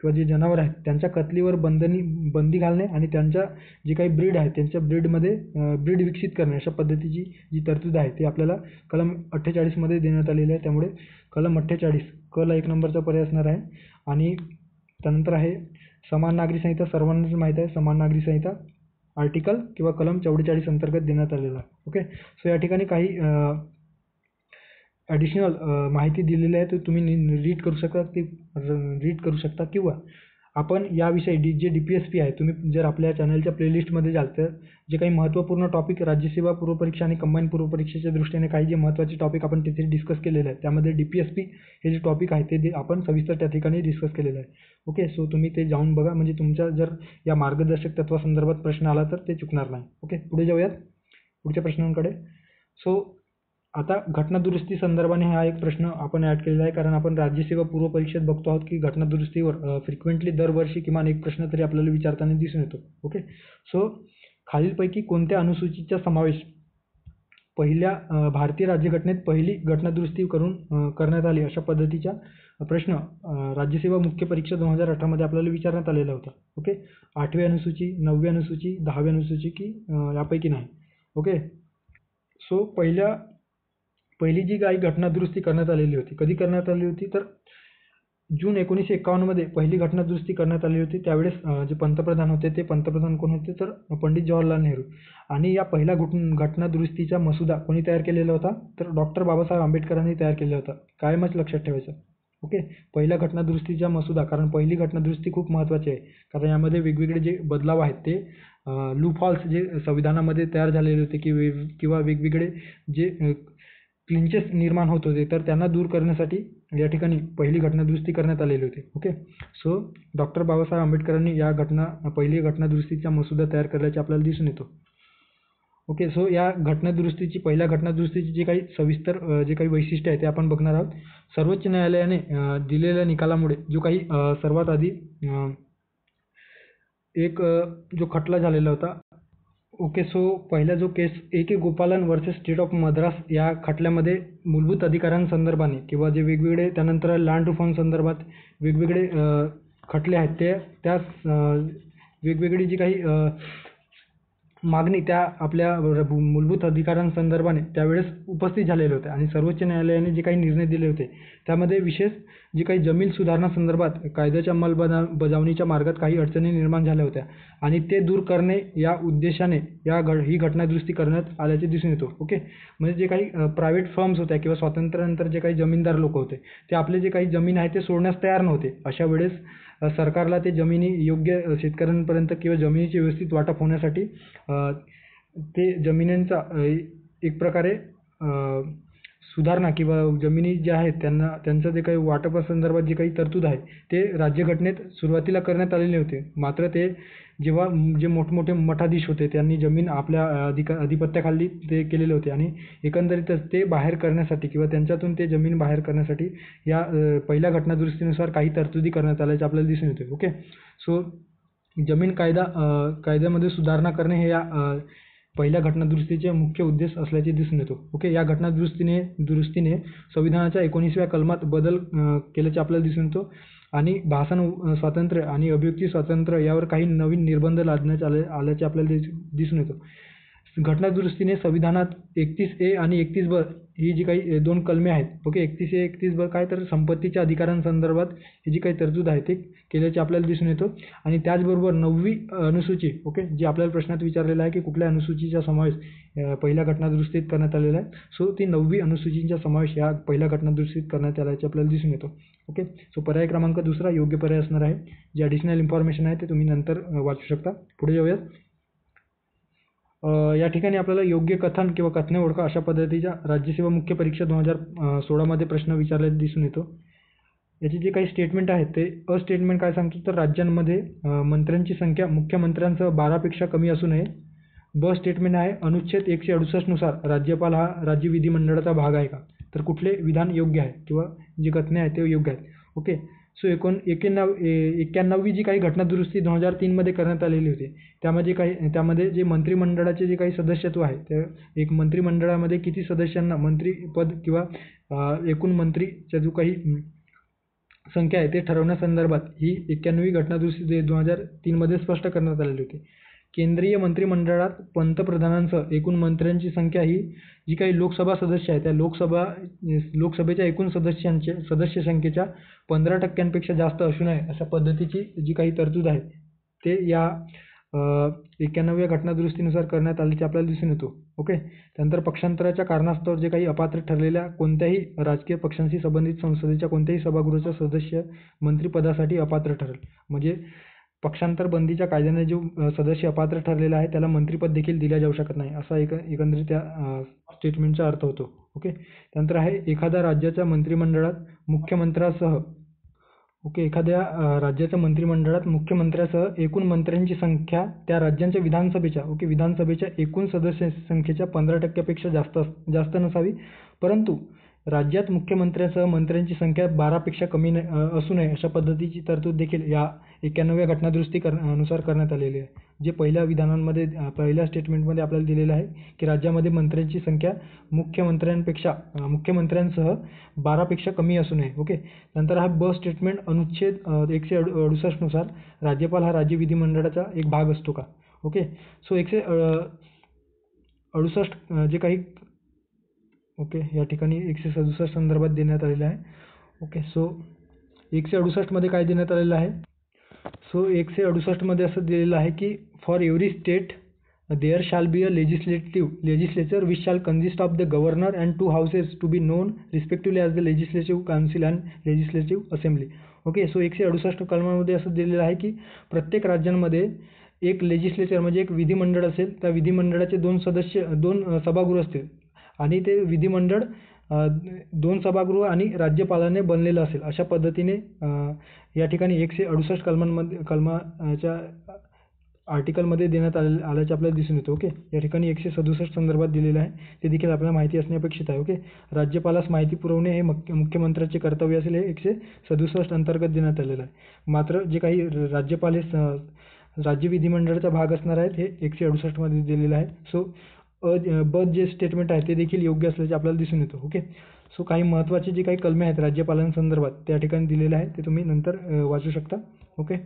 किंवा जे जनावर आहेत त्यांच्या कत्तलीवर बंदी घालणे आणि त्यांच्या जे काही ब्रीड आहे त्यांच्या ब्रीडमध्ये ब्रीड विकसित करणे अशा पद्धतीची जी तरतूद आहे ती आपल्याला कलम 48 मध्ये देण्यात आलेली आहे. त्यामुळे कलम 48 क ला 1 नंबरचा पर्याय असणार आहे. आणि त्यानंतर आहे समान नागरी संहिता. सर्वांनाच माहीत आहे समान नागरी संहिता आर्टिकल किंवा कलम 44 अंतर्गत देण्यात आलेला आहे. ओके, सो या ठिकाणी काही ॲडिशनल माहिती दिलेली आहे, तर तुम्ही रीड करू शकता किंवा आपण याविषयी जे DPSP आहे, तुम्ही जर आपल्या चॅनलच्या प्लेलिस्टमध्ये जाल तर जे काही महत्त्वपूर्ण टॉपिक राज्यसेवा पूर्वपरीक्षा आणि कंबाईन पूर्वपरीक्षेच्या दृष्टीने काही जे महत्त्वाचे टॉपिक आपण तिथे डिस्कस केलेले आहेत त्यामध्ये DPSP हे जे टॉपिक आहे ते आपण सविस्तर त्या ठिकाणी डिस्कस केलेलं आहे. ओके, सो तुम्ही ते जाऊन बघा म्हणजे तुमच्या जर या मार्गदर्शक तत्वासंदर्भात प्रश्न आला तर ते चुकणार नाही. ओके, पुढे जाऊयात पुढच्या प्रश्नांकडे. सो आता घटनादुरुस्ती संदर्भाने हा एक प्रश्न आपण ॲड केलेला आहे, कारण आपण राज्यसेवा पूर्व परीक्षेत बघतो आहोत की घटनादुरुस्तीवर फ्रिक्वेंटली दरवर्षी किमान एक प्रश्न तरी आपल्याला विचारताना दिसून येतो. ओके, सो खालीलपैकी कोणत्या अनुसूचीचा समावेश पहिल्या भारतीय राज्यघटनेत पहिली घटनादुरुस्ती करण्यात आली अशा पद्धतीचा प्रश्न राज्यसेवा मुख्य परीक्षा 2018 मध्ये आपल्याला विचारण्यात आलेला होता. ओके, 8वी अनुसूची, 9वी अनुसूची, 10वी अनुसूची की यापैकी नाही. ओके, सो पहिली जी काही घटनादुरुस्ती करण्यात आलेली होती कधी करण्यात आली होती तर जून 1951 मध्ये पहिली घटनादुरुस्ती करण्यात आली होती. त्यावेळेस जे पंतप्रधान होते ते पंतप्रधान कोण होते तर पंडित जवाहरलाल नेहरू. आणि या पहिल्या घटनादुरुस्तीचा मसुदा कोणी तयार केलेला होता तर डॉक्टर बाबासाहेब आंबेडकरांनी तयार केलेला होता. कायमच लक्षात ठेवायचं. ओके, पहिल्या घटनादुरुस्तीचा मसुदा, कारण पहिली घटनादुरुस्ती खूप महत्त्वाची आहे कारण यामध्ये वेगवेगळे जे बदलाव आहेत ते लूपहॉल्स जे संविधानामध्ये तयार झालेले होते किंवा वेगवेगळे जे क्लिंचेस निर्माण होत होते तर त्यांना दूर करण्यासाठी या ठिकाणी पहिली घटनादुरुस्ती करण्यात आलेली होती. ओके, सो डॉक्टर बाबासाहेब आंबेडकरांनी पहिली घटनादुरुस्तीचा मसुदा तयार केल्याचे आपल्याला दिसून येतो. ओके, सो या पहिल्या घटनादुरुस्तीची जी काही सविस्तर जे काही वैशिष्ट्य आहे ते आपण बघणार आहोत. सर्वोच्च न्यायालयाने दिलेल्या निकालामुळे जो काही सर्वात आधी एक जो खटला झालेला होता ओके. सो पहिला जो केस ए के गोपालन वर्सेस स्टेट ऑफ मद्रास या खटल्यामध्ये मूलभूत अधिकारांसंदर्भाने किंवा जे वेगवेगळे त्यानंतर लँड रिफॉर्म संदर्भात वेगवेगळे खटले आहेत ते त्या वेगवेगळी जी काही मागणी त्या आपल्या मूलभूत अधिकारांसंदर्भाने त्यावेळेस उपस्थित झालेले होते आणि सर्वोच्च न्यायालयाने जे काही निर्णय दिले होते त्यामध्ये विशेष जी काही जमीन सुधारणा संदर्भात कायद्याच्या अंमलबजावणीच्या मार्गात काही अडचणी निर्माण झाल्या होत्या आणि ते दूर करणे या उद्देशाने ही घटनादुरुस्ती करण्यात आल्याचे दिसून येतो. ओके. म्हणजे जे काही प्रायव्हेट फर्म्स होत्या किंवा स्वातंत्र्यानंतर जे काही जमीनदार लोक होते ते आपले जे काही जमीन आहे ते सोडण्यास तयार नव्हते. अशा वेळेस सरकारला ते जमिनी योग्य शेतकऱ्यांपर्यंत किंवा जमिनीचे व्यवस्थित वाटप होण्यासाठी ते जमिनींचा एक प्रकारे सुधारणा किंवा जमिनी ज्या आहेत त्यांचं जे काही वाटपासंदर्भात जे काही तरतूद आहे ते राज्यघटनेत सुरुवातीला करण्यात आलेले होते. मात्र ते जेव्हा जे मोठमोठे मठाधीश होते त्यांनी जमीन आपल्या अधिपत्याखाली ते केलेले होते आणि एकंदरीतच ते बाहेर करण्यासाठी किंवा त्यांच्यातून ते जमीन बाहेर करण्यासाठी या पहिल्या घटनादुरुस्तीनुसार काही तरतुदी करण्यात आल्याचे आपल्याला दिसून येते. ओके. सो जमीन कायद्यामध्ये सुधारणा करणे हे या पहिल्या घटनादुरुस्तीचे मुख्य उद्देश असल्याचे दिसून येतो. ओके. या दुरुस्तीने संविधानाच्या 19व्या कलमात बदल केल्याचे आपल्याला दिसून येतो आणि भाषण स्वातंत्र्य आणि अभिव्यक्ती स्वातंत्र्य यावर काही नवीन निर्बंध लादण्यात आल्याचे आपल्याला दिसून येतो. घटनादुरुस्तीने संविधानात 31A आणि 31B ही जी काही दोन कलमे आहेत. ओके. 31A 31B काय तर संपत्तीच्या अधिकारांसंदर्भात ही जी काही तरतूद आहे ते केल्याचे आपल्याला दिसून येतो आणि त्याचबरोबर 9वी अनुसूची. ओके. जी आपल्याला प्रश्नात विचारलेला आहे की कुठल्या अनुसूचीचा समावेश पहिल्या घटनादुरुस्तीत करण्यात आलेला आहे. सो ती 9वी अनुसूचीचा समावेश या पहिल्या घटनादुरुस्तीत करण्यात आल्याचे आपल्याला दिसून येतो. ओके. सो पर्याय क्रमांक 2 योग्य पर्याय असणार आहे. जे ॲडिशनल इन्फॉर्मेशन आहे ते तुम्ही नंतर वाचू शकता. पुढे जाऊयात. या ठिकाणी आपल्याला योग्य कथन किंवा कथने ओळखा अशा पद्धतीच्या राज्यसेवा मुख्य परीक्षा 2016 प्रश्न विचारलेले दिसून येतो. याचे जे काही स्टेटमेंट आहेत ते स्टेटमेंट काय सांगतो तर राज्यांमध्ये मंत्र्यांची संख्या मुख्यमंत्र्यांसह 12पेक्षा कमी असू नये. स्टेटमेंट आहे अनुच्छेद 168 नुसार राज्यपाल हा राज्य विधिमंडळाचा भाग आहे का, तर कुठले विधान योग्य आहे किंवा जी कथने आहेत ते योग्य आहेत. ओके. सो 91वी जी काही घटनादुरुस्ती 2003 करण्यात आलेली होती त्यामध्ये जे मंत्रिमंडळाचे जे काही सदस्यत्व आहे ते एक मंत्रिमंडळामध्ये किती सदस्यांना मंत्रिपद किंवा एकूण मंत्रीचा जो काही संख्या आहे ते ठरवण्यासंदर्भात ही 91वी घटनादुरुस्ती 2003 स्पष्ट करण्यात आलेली होती. केंद्रीय मंत्रिमंडळात पंतप्रधानांसह एकूण मंत्र्यांची संख्या ही जी काही लोकसभा सदस्य आहे त्या लोकसभेच्या एकूण सदस्य संख्येच्या 15% जास्त असू नये अशा पद्धतीची जी काही तरतूद आहे ते या 91व्या घटनादुरुस्तीनुसार करण्यात आल्याचे आपल्याला दिसून येतो. ओके. त्यानंतर पक्षांतराच्या कारणास्तव जे काही अपात्र ठरलेल्या कोणत्याही राजकीय पक्षांशी संबंधित संसदेच्या कोणत्याही सभागृहाचा सदस्य मंत्रिपदासाठी अपात्र ठरेल. म्हणजे पक्षांतर बंदीच्या कायद्याने जो सदस्य अपात्र ठरलेला आहे त्याला मंत्रिपद देखील दिल्या जाऊ शकत नाही असा एकंदरीत त्या स्टेटमेंटचा अर्थ होतो. ओके. त्यानंतर आहे एखाद्या राज्याच्या मंत्रिमंडळात मुख्यमंत्र्यासह एखाद्या राज्याच्या मंत्रिमंडळात मुख्यमंत्र्यासह एकूण मंत्र्यांची संख्या त्या राज्यांच्या विधानसभेच्या एकूण सदस्य संख्येच्या 15% जास्त नसावी, परंतु राज्यात मुख्यमंत्र्यासह मंत्र्यांची संख्या 12पेक्षा कमी असू नये अशा पद्धतीची तरतूद देखील या 91व्या घटनादुरुस्तीनुसार करण्यात आलेली आहे. जे पहिल्या स्टेटमेंटमध्ये आपल्याला दिलेलं आहे की राज्यामध्ये मंत्र्यांची संख्या मुख्यमंत्र्यांसह 12पेक्षा कमी असू नये. ओके. नंतर हा स्टेटमेंट अनुच्छेद 168 नुसार राज्यपाल हा राज्य विधिमंडळाचा एक भाग असतो का. ओके. सो 168 जे काही या ठिकाणी 167 संदर्भात देण्यात आलेलं आहे. ओके. सो 168 काय देण्यात आलेलं आहे. सो 168 असं दिलेलं आहे की for every state there shall be a legislature which shall consist of the governor and 2 houses to be known respectively as the legislative council and legislative assembly. Okay. So 168 कलमामध्ये असं दिलेलं आहे की प्रत्येक राज्यांमध्ये एक लेजिस्लेचर म्हणजे एक विधिमंडळ असेल, त्या विधिमंडळाचे 2 सभागृह असतील आणि ते विधिमंडळ 2 सभागृह आणि राज्यपालाने बनलेलं असेल अशा पद्धतीने या ठिकाणी 168 कलमाच्या आर्टिकलमध्ये देण्यात आल्याचे आपल्याला दिसून येतो. ओके. या ठिकाणी 167 संदर्भात दिलेलं आहे ते देखील आपल्याला माहिती असणे अपेक्षित आहे. ओके. राज्यपालास माहिती पुरवणे हे मुख्यमंत्र्याचे कर्तव्य असेल हे 167 अंतर्गत देण्यात आलेलं आहे. मात्र जे काही राज्यपाल हे राज्य विधिमंडळाचा भाग असणार आहेत हे 168 मध्ये दिलेलं आहे. सो ब जे स्टेटमेंट आहे ते देखील योग्य असल्याचे आपल्याला दिसून येतं. ओके. सो काही महत्त्वाचे जे काही कलमे आहेत राज्यपालांसंदर्भात त्या ठिकाणी दिलेले आहे ते तुम्ही नंतर वाचू शकता. ओके.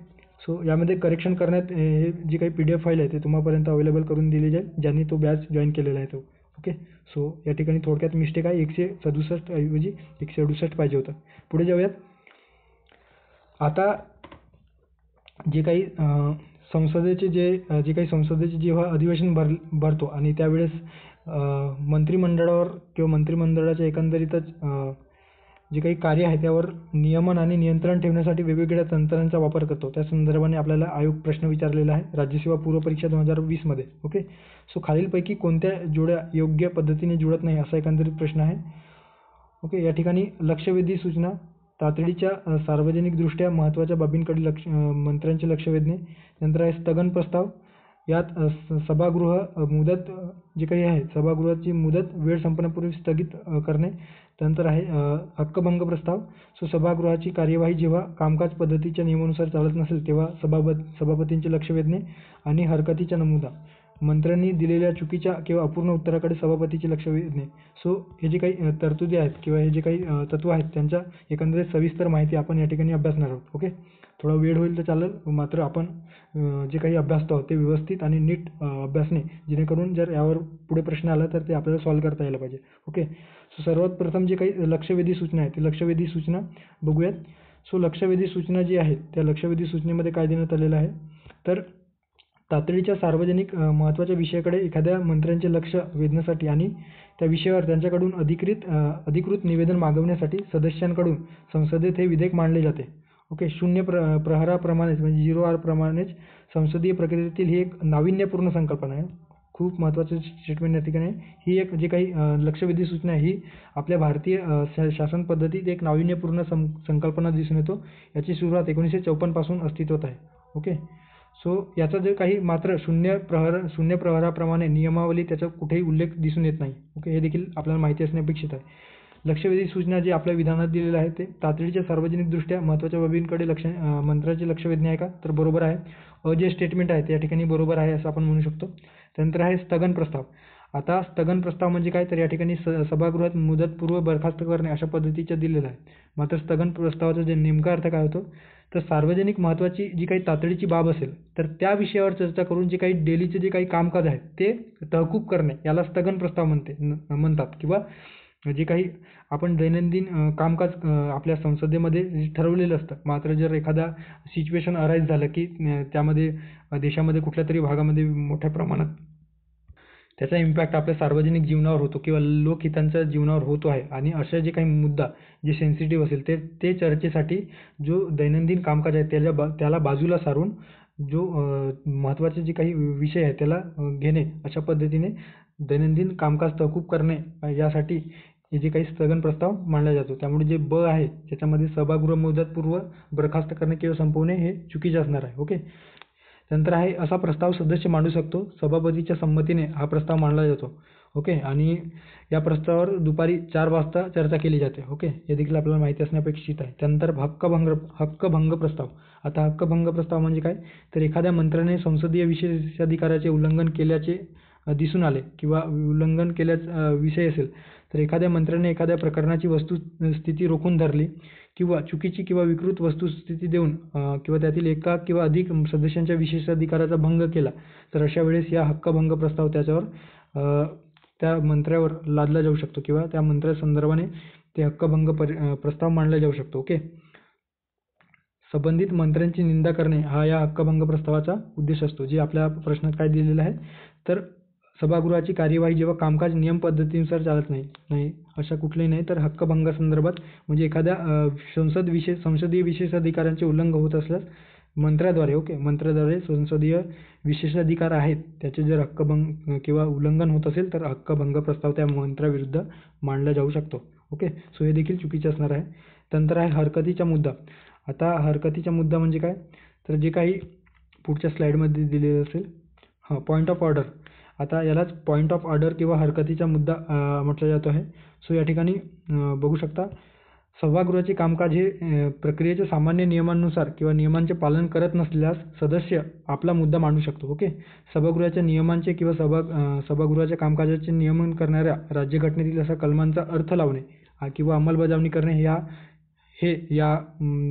सो यामध्ये करेक्शन करण्यात हे जी काही PDF फाईल आहे ते तुम्हापर्यंत अवेलेबल करून दिली जाईल ज्यांनी तो बॅच जॉईन केलेला आहे तो. ओके. सो या ठिकाणी थोडक्यात मिस्टेक आहे, 167 ऐवजी 168 पाहिजे होतं. पुढे जाऊयात. आता जे काही संसदेचे जेव्हा अधिवेशन भरतो आणि त्यावेळेस मंत्रिमंडळावर किंवा मंत्रिमंडळाच्या एकंदरीतच जे काही कार्य आहे त्यावर नियमन आणि नियंत्रण ठेवण्यासाठी वेगवेगळ्या तंत्रांचा वापर करतो. त्या संदर्भाने आपल्याला आयोग प्रश्न विचारलेला आहे राज्यसेवा पूर्व परीक्षा 2020 मध्ये. ओके. सो खालीलपैकी कोणत्या जोड्या योग्य पद्धतीने जुळत नाही असा एकंदरीत प्रश्न आहे. ओके. या ठिकाणी लक्षवेधी सूचना, तातडीच्या सार्वजनिकदृष्ट्या महत्त्वाच्या बाबींकडे मंत्र्यांचे लक्ष वेधणे. नंतर आहे स्थगन प्रस्ताव. यात सभागृह मुदत जे काही आहे सभागृहाची मुदत वेळ संपण्यापूर्वी स्थगित करणे. त्यानंतर आहे हक्कभंग प्रस्ताव. सो सभागृहाची कार्यवाही जेव्हा कामकाज पद्धतीच्या नियमानुसार चालत नसेल तेव्हा सभापतींचे लक्ष वेधणे. आणि हरकतीचा नमुना, मंत्र्यांनी दिलेल्या चुकीच्या किंवा अपूर्ण उत्तराकडे सभापतीचे लक्ष वेधणे. सो हे जे काही तरतुदी आहेत किंवा हे जे काही तत्व आहेत त्यांच्या एकंदरीत सविस्तर माहिती आपण या ठिकाणी अभ्यासणार आहोत. ओके. थोडा वेळ होईल तर चालेल, मात्र आपण जे काही अभ्यासतो आहोत ते व्यवस्थित आणि नीट अभ्यासणे, जेणेकरून जर यावर पुढे प्रश्न आला तर ते आपल्याला सॉल्व्ह करता यायला पाहिजे. ओके. सो सर्वात प्रथम जे काही लक्षवेधी सूचना आहे ती लक्षवेधी सूचना बघूयात. सो लक्षवेधी सूचना जी आहे त्या लक्षवेधी सूचनेमध्ये काय देण्यात आलेलं आहे तर तातडीच्या सार्वजनिक महत्त्वाच्या विषयाकडे एखाद्या मंत्र्यांचे लक्ष वेधण्यासाठी आणि त्या विषयावर त्यांच्याकडून अधिकृत निवेदन मागवण्यासाठी सदस्यांकडून संसदेत हे विधेयक मांडले जाते. ओके. शून्य प्रहराप्रमाणेच म्हणजे 0 hour प्रमाणेच संसदीय प्रक्रियेतील ही एक नाविन्यपूर्ण संकल्पना आहे. खूप महत्त्वाचं स्टेटमेंट या ठिकाणी. ही एक जी काही लक्षवेधी सूचना आहे ही आपल्या भारतीय शासन पद्धतीत एक नाविन्यपूर्ण संकल्पना दिसून येतो. याची सुरुवात 1954 पासून अस्तित्वात आहे. ओके. सो याचा जे काही मात्र शून्य प्रहराप्रमाणे नियमावली त्याचा कुठेही उल्लेख दिसून येत नाही. ओके. हे देखील आपल्याला माहिती असणे अपेक्षित आहे. लक्षवेधी सूचना जी आपल्या विधानात दिलेलं आहे ते तातडीच्या सार्वजनिकदृष्ट्या महत्त्वाच्या बाबींकडे मंत्र्याचे लक्ष वेधणे आहे का तर बरोबर आहे. जे स्टेटमेंट आहे ते या ठिकाणी बरोबर आहे असं आपण म्हणू शकतो. त्यानंतर आहे स्थगन प्रस्ताव. आता स्थगन प्रस्ताव म्हणजे काय तर या ठिकाणी सभागृहात मुदतपूर्व बरखास्त करणे अशा पद्धतीचं दिलेलं आहे. मात्र स्थगन प्रस्तावाचा जे नेमका अर्थ काय होतो तर सार्वजनिक महत्त्वाची जी काही तातडीची बाब असेल तर त्या विषयावर चर्चा करून जे काही डेलीचे जे काही कामकाज आहे ते तहकूब करणे याला स्थगन प्रस्ताव म्हणतात. किंवा जे काही आपण दैनंदिन कामकाज आपल्या संसदेमध्ये ठरवलेलं असतं, मात्र जर एखादा सिच्युएशन अराईज झालं की त्यामध्ये देशामध्ये कुठल्यातरी भागामध्ये मोठ्या प्रमाणात त्याचा इम्पॅक्ट आपल्या सार्वजनिक जीवनावर होतो किंवा लोकहितांच्या जीवनावर होतो आहे आणि अशा जे काही मुद्दा जे सेन्सिटिव्ह असेल ते चर्चेसाठी जो दैनंदिन कामकाज आहे त्याला बाजूला सारून जो महत्त्वाचे जे काही विषय आहे त्याला घेणे अशा पद्धतीने दैनंदिन कामकाज तहकूब करणे यासाठी हे जे काही स्थगन प्रस्ताव मांडला जातो. त्यामुळे जे ब आहे त्याच्यामध्ये सभागृह मुदतपूर्व बरखास्त करणे किंवा संपवणे हे चुकीचे असणार आहे. ओके. त्यानंतर आहे असा प्रस्ताव सदस्य मांडू शकतो. सभापतीच्या संमतीने हा प्रस्ताव मांडला जातो. ओके. आणि या प्रस्तावावर दुपारी 4 वाजता चर्चा केली जाते. ओके. हे देखील आपल्याला माहिती असणे अपेक्षित आहे. त्यानंतर हक्कभंग प्रस्ताव. आता हक्कभंग प्रस्ताव म्हणजे काय तर एखाद्या मंत्र्याने संसदीय विशेषाधिकाराचे उल्लंघन केल्याचे दिसून आले किंवा उल्लंघन केल्याचा विषय असेल तर एखाद्या मंत्र्याने एखाद्या प्रकरणाची वस्तुस्थिती रोखून धरली किंवा चुकीची किंवा विकृत वस्तुस्थिती देऊन किंवा त्यातील एका किंवा अधिक सदस्यांच्या विशेषाधिकाराचा भंग केला तर अशा वेळेस या हक्कभंग प्रस्ताव त्याच्यावर त्या मंत्र्यावर लादला जाऊ शकतो किंवा त्या मंत्र्यासंदर्भाने ते हक्कभंग प्रस्ताव मांडला जाऊ शकतो. ओके. संबंधित मंत्र्यांची निंदा करणे हा या हक्कभंग प्रस्तावाचा उद्देश असतो. जे आपल्या प्रश्नात काय दिलेलं आहे तर सभागृहाची कार्यवाही जेव्हा कामकाज नियम पद्धतीनुसार चालत नाही अशा कुठलेही नाही तर हक्कभंगासंदर्भात म्हणजे एखाद्या संसदीय विशेषाधिकारांचे उल्लंघन होत असल्यास मंत्र्याद्वारे संसदीय विशेषाधिकार आहेत त्याचे जर हक्कभंग किंवा उल्लंघन होत असेल तर हक्कभंग प्रस्ताव त्या मंत्र्याविरुद्ध मांडला जाऊ शकतो. ओके. सो हे देखील चुकीचे असणार आहे. त्यानंतर आहे हरकतीचा मुद्दा. आता हरकतीचा मुद्दा म्हणजे काय तर जे काही पुढच्या स्लाईडमध्ये दिलेलं असेल पॉईंट ऑफ ऑर्डर. आता यालाच पॉईंट ऑफ ऑर्डर किंवा हरकतीचा मुद्दा म्हटला जातो आहे. सो या ठिकाणी बघू शकता सभागृहाचे कामकाज हे प्रक्रियेच्या सामान्य नियमांनुसार किंवा नियमांचे पालन करत नसल्यास सदस्य आपला मुद्दा मांडू शकतो. ओके. सभागृहाच्या नियमांचे किंवा सभागृहाच्या कामकाजाचे नियमन करणाऱ्या राज्यघटनेतील अशा कलमांचा अर्थ लावणे किंवा अंमलबजावणी करणे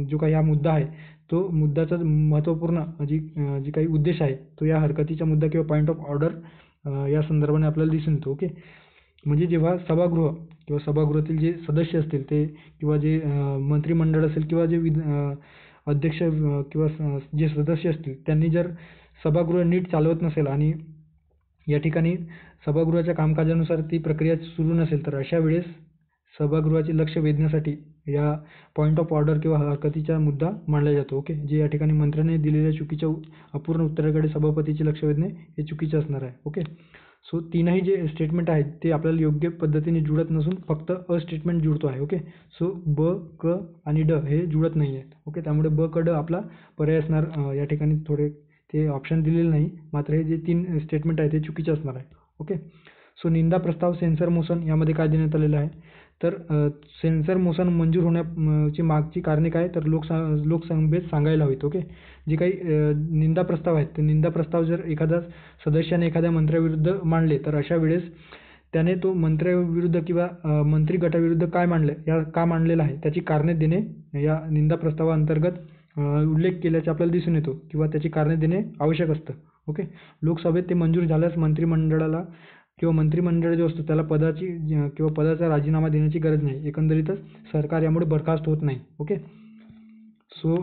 जो काही हा मुद्दा आहे तो मुद्द्याचा महत्त्वपूर्ण जी काही उद्देश आहे तो या हरकतीचा मुद्दा किंवा पॉईंट ऑफ ऑर्डर या संदर्भाने आपल्याला दिसून येतो. ओके. म्हणजे जेव्हा सभागृह किंवा सभागृहातील जे सदस्य असतील ते किंवा जे मंत्रिमंडळ असेल किंवा जे अध्यक्ष किंवा जे सदस्य असतील त्यांनी जर सभागृह नीट चालवत नसेल आणि या ठिकाणी सभागृहाच्या कामकाजानुसार ती प्रक्रिया सुरू नसेल तर अशा वेळेस सभागृहाचे लक्ष वेधण्यासाठी या पॉईंट ऑफ ऑर्डर किंवा हरकतीचा मुद्दा मांडला जातो. ओके. जे या ठिकाणी मंत्र्याने दिलेल्या चुकीच्या अपूर्ण उत्तराकडे सभापतीचे लक्ष वेधणे हे चुकीचे असणार आहे. ओके. सो तीनही जे स्टेटमेंट आहेत ते आपल्याला योग्य पद्धतीने जुळत नसून फक्त अ स्टेटमेंट जुळतो आहे. ओके. सो ब, क आणि ड हे जुळत नाही आहेत. ओके. त्यामुळे ब, क, ड आपला पर्याय असणार. या ठिकाणी थोडे ते ऑप्शन दिलेले नाही, मात्र हे जे 3 स्टेटमेंट आहेत ते चुकीचे असणार आहे. ओके. सो निंदा प्रस्ताव, सेन्सर मोशन यामध्ये काय देण्यात आलेलं आहे तर सेन्सर मोशन मंजूर होण्याची मागची कारणे काय तर लोकसभेत सांगायला हवीत. ओके. जे काही निंदा प्रस्ताव आहेत ते निंदा प्रस्ताव जर एखाद्या सदस्याने एखाद्या मंत्र्याविरुद्ध मांडले तर अशा वेळेस त्याने तो मंत्र्याविरुद्ध किंवा मंत्री गटाविरुद्ध का मांडलेला आहे त्याची कारणे देणे या निंदा प्रस्तावाअंतर्गत उल्लेख केल्याचे आपल्याला दिसून येतो किंवा त्याची कारणे देणे आवश्यक असतं. ओके. लोकसभेत ते मंजूर झाल्यास मंत्रिमंडळाला किंवा मंत्रिमंडळ जो असतो त्याला पदाचा राजीनामा देण्याची गरज नाही. एकंदरीतच सरकार यामुळे बरखास्त होत नाही. ओके. सो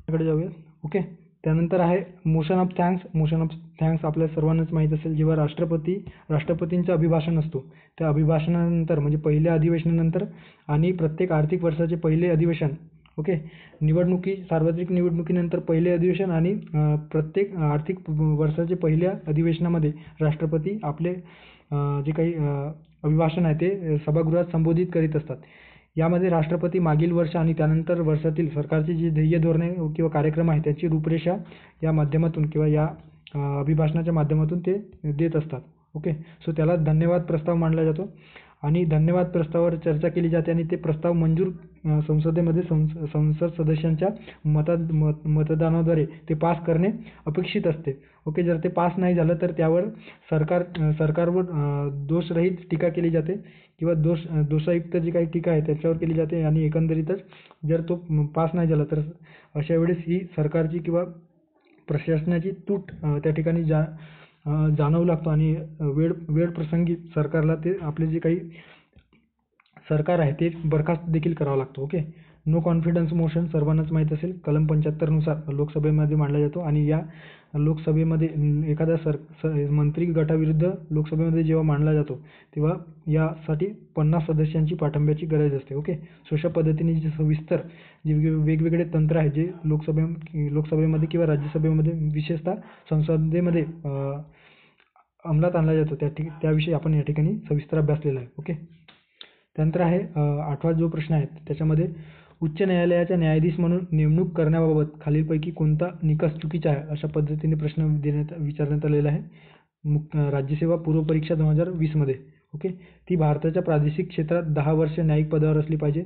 कडे जाऊया. ओके. त्यानंतर आहे motion of thanks. Motion of thanks आपल्या सर्वांनाच माहीत असेल. जेव्हा राष्ट्रपतींचं अभिभाषण असतो त्या अभिभाषणानंतर म्हणजे पहिल्या अधिवेशनानंतर आणि प्रत्येक आर्थिक वर्षाचे पहिले अधिवेशन. ओके. सार्वत्रिक निवडणुकीनंतर पहिले अधिवेशन आणि प्रत्येक आर्थिक वर्षाचे पहिल्या अधिवेशनामध्ये राष्ट्रपती आपले जे काही अभिभाषण आहे ते सभागृहात संबोधित करीत असतात. यामध्ये राष्ट्रपती मागील वर्ष आणि त्यानंतर वर्षातील सरकारची जी ध्येय धोरणे किंवा कार्यक्रम आहे त्याची रूपरेषा या माध्यमातून किंवा या अभिभाषणाच्या माध्यमातून ते देत असतात. ओके. सो त्याला धन्यवाद प्रस्ताव मांडला जातो आणि धन्यवाद प्रस्तावावर चर्चा केली जाते आणि ते प्रस्ताव मंजूर संसदेमध्ये संसद सदस्यांच्या मतदानाद्वारे ते पास करणे अपेक्षित असते. ओके. जर ते पास नाही झालं तर त्यावर सरकारवर दोषरहित टीका केली जाते किंवा दोषयुक्त जी काही टीका आहे त्याच्यावर केली जाते आणि एकंदरीतच जर तो पास नाही झाला तर अशा वेळेस ही सरकारची किंवा प्रशासनाची तूट त्या ठिकाणी जाणवू लागतो आणि वेळ प्रसंगी सरकारला ते आपले जे काही सरकार आहे ते बरखास्त देखील करावं लागतं. ओके. नो कॉन्फिडन्स मोशन सर्वांनाच माहीत असेल. कलम 75 नुसार लोकसभेमध्ये मांडला जातो आणि या लोकसभेमध्ये एखाद्या मंत्री गटाविरुद्ध लोकसभेमध्ये जेव्हा मांडला जातो तेव्हा यासाठी 50 सदस्यांची पाठिंब्याची गरज असते. ओके. सो अशा पद्धतीने जे सविस्तर जे वेगवेगळे तंत्र आहे जे लोकसभेमध्ये किंवा राज्यसभेमध्ये विशेषतः संसदेमध्ये अंमलात आणला जातो त्याविषयी आपण या ठिकाणी सविस्तर अभ्यासलेला आहे. ओके. त्यानंतर आहे 8वा जो प्रश्न आहे त्याच्यामध्ये उच्च न्यायालयाचा न्यायाधीश म्हणून नेमणूक करण्याबाबत खालीलपैकी कोणता निकष चुकीचा आहे अशा पद्धतीने प्रश्न विचारण्यात आलेला आहे राज्यसेवा पूर्व परीक्षा 2020 मध्ये. ओके. ती भारताच्या प्रादेशिक क्षेत्रात 10 वर्ष न्यायिक पदावर असली पाहिजे.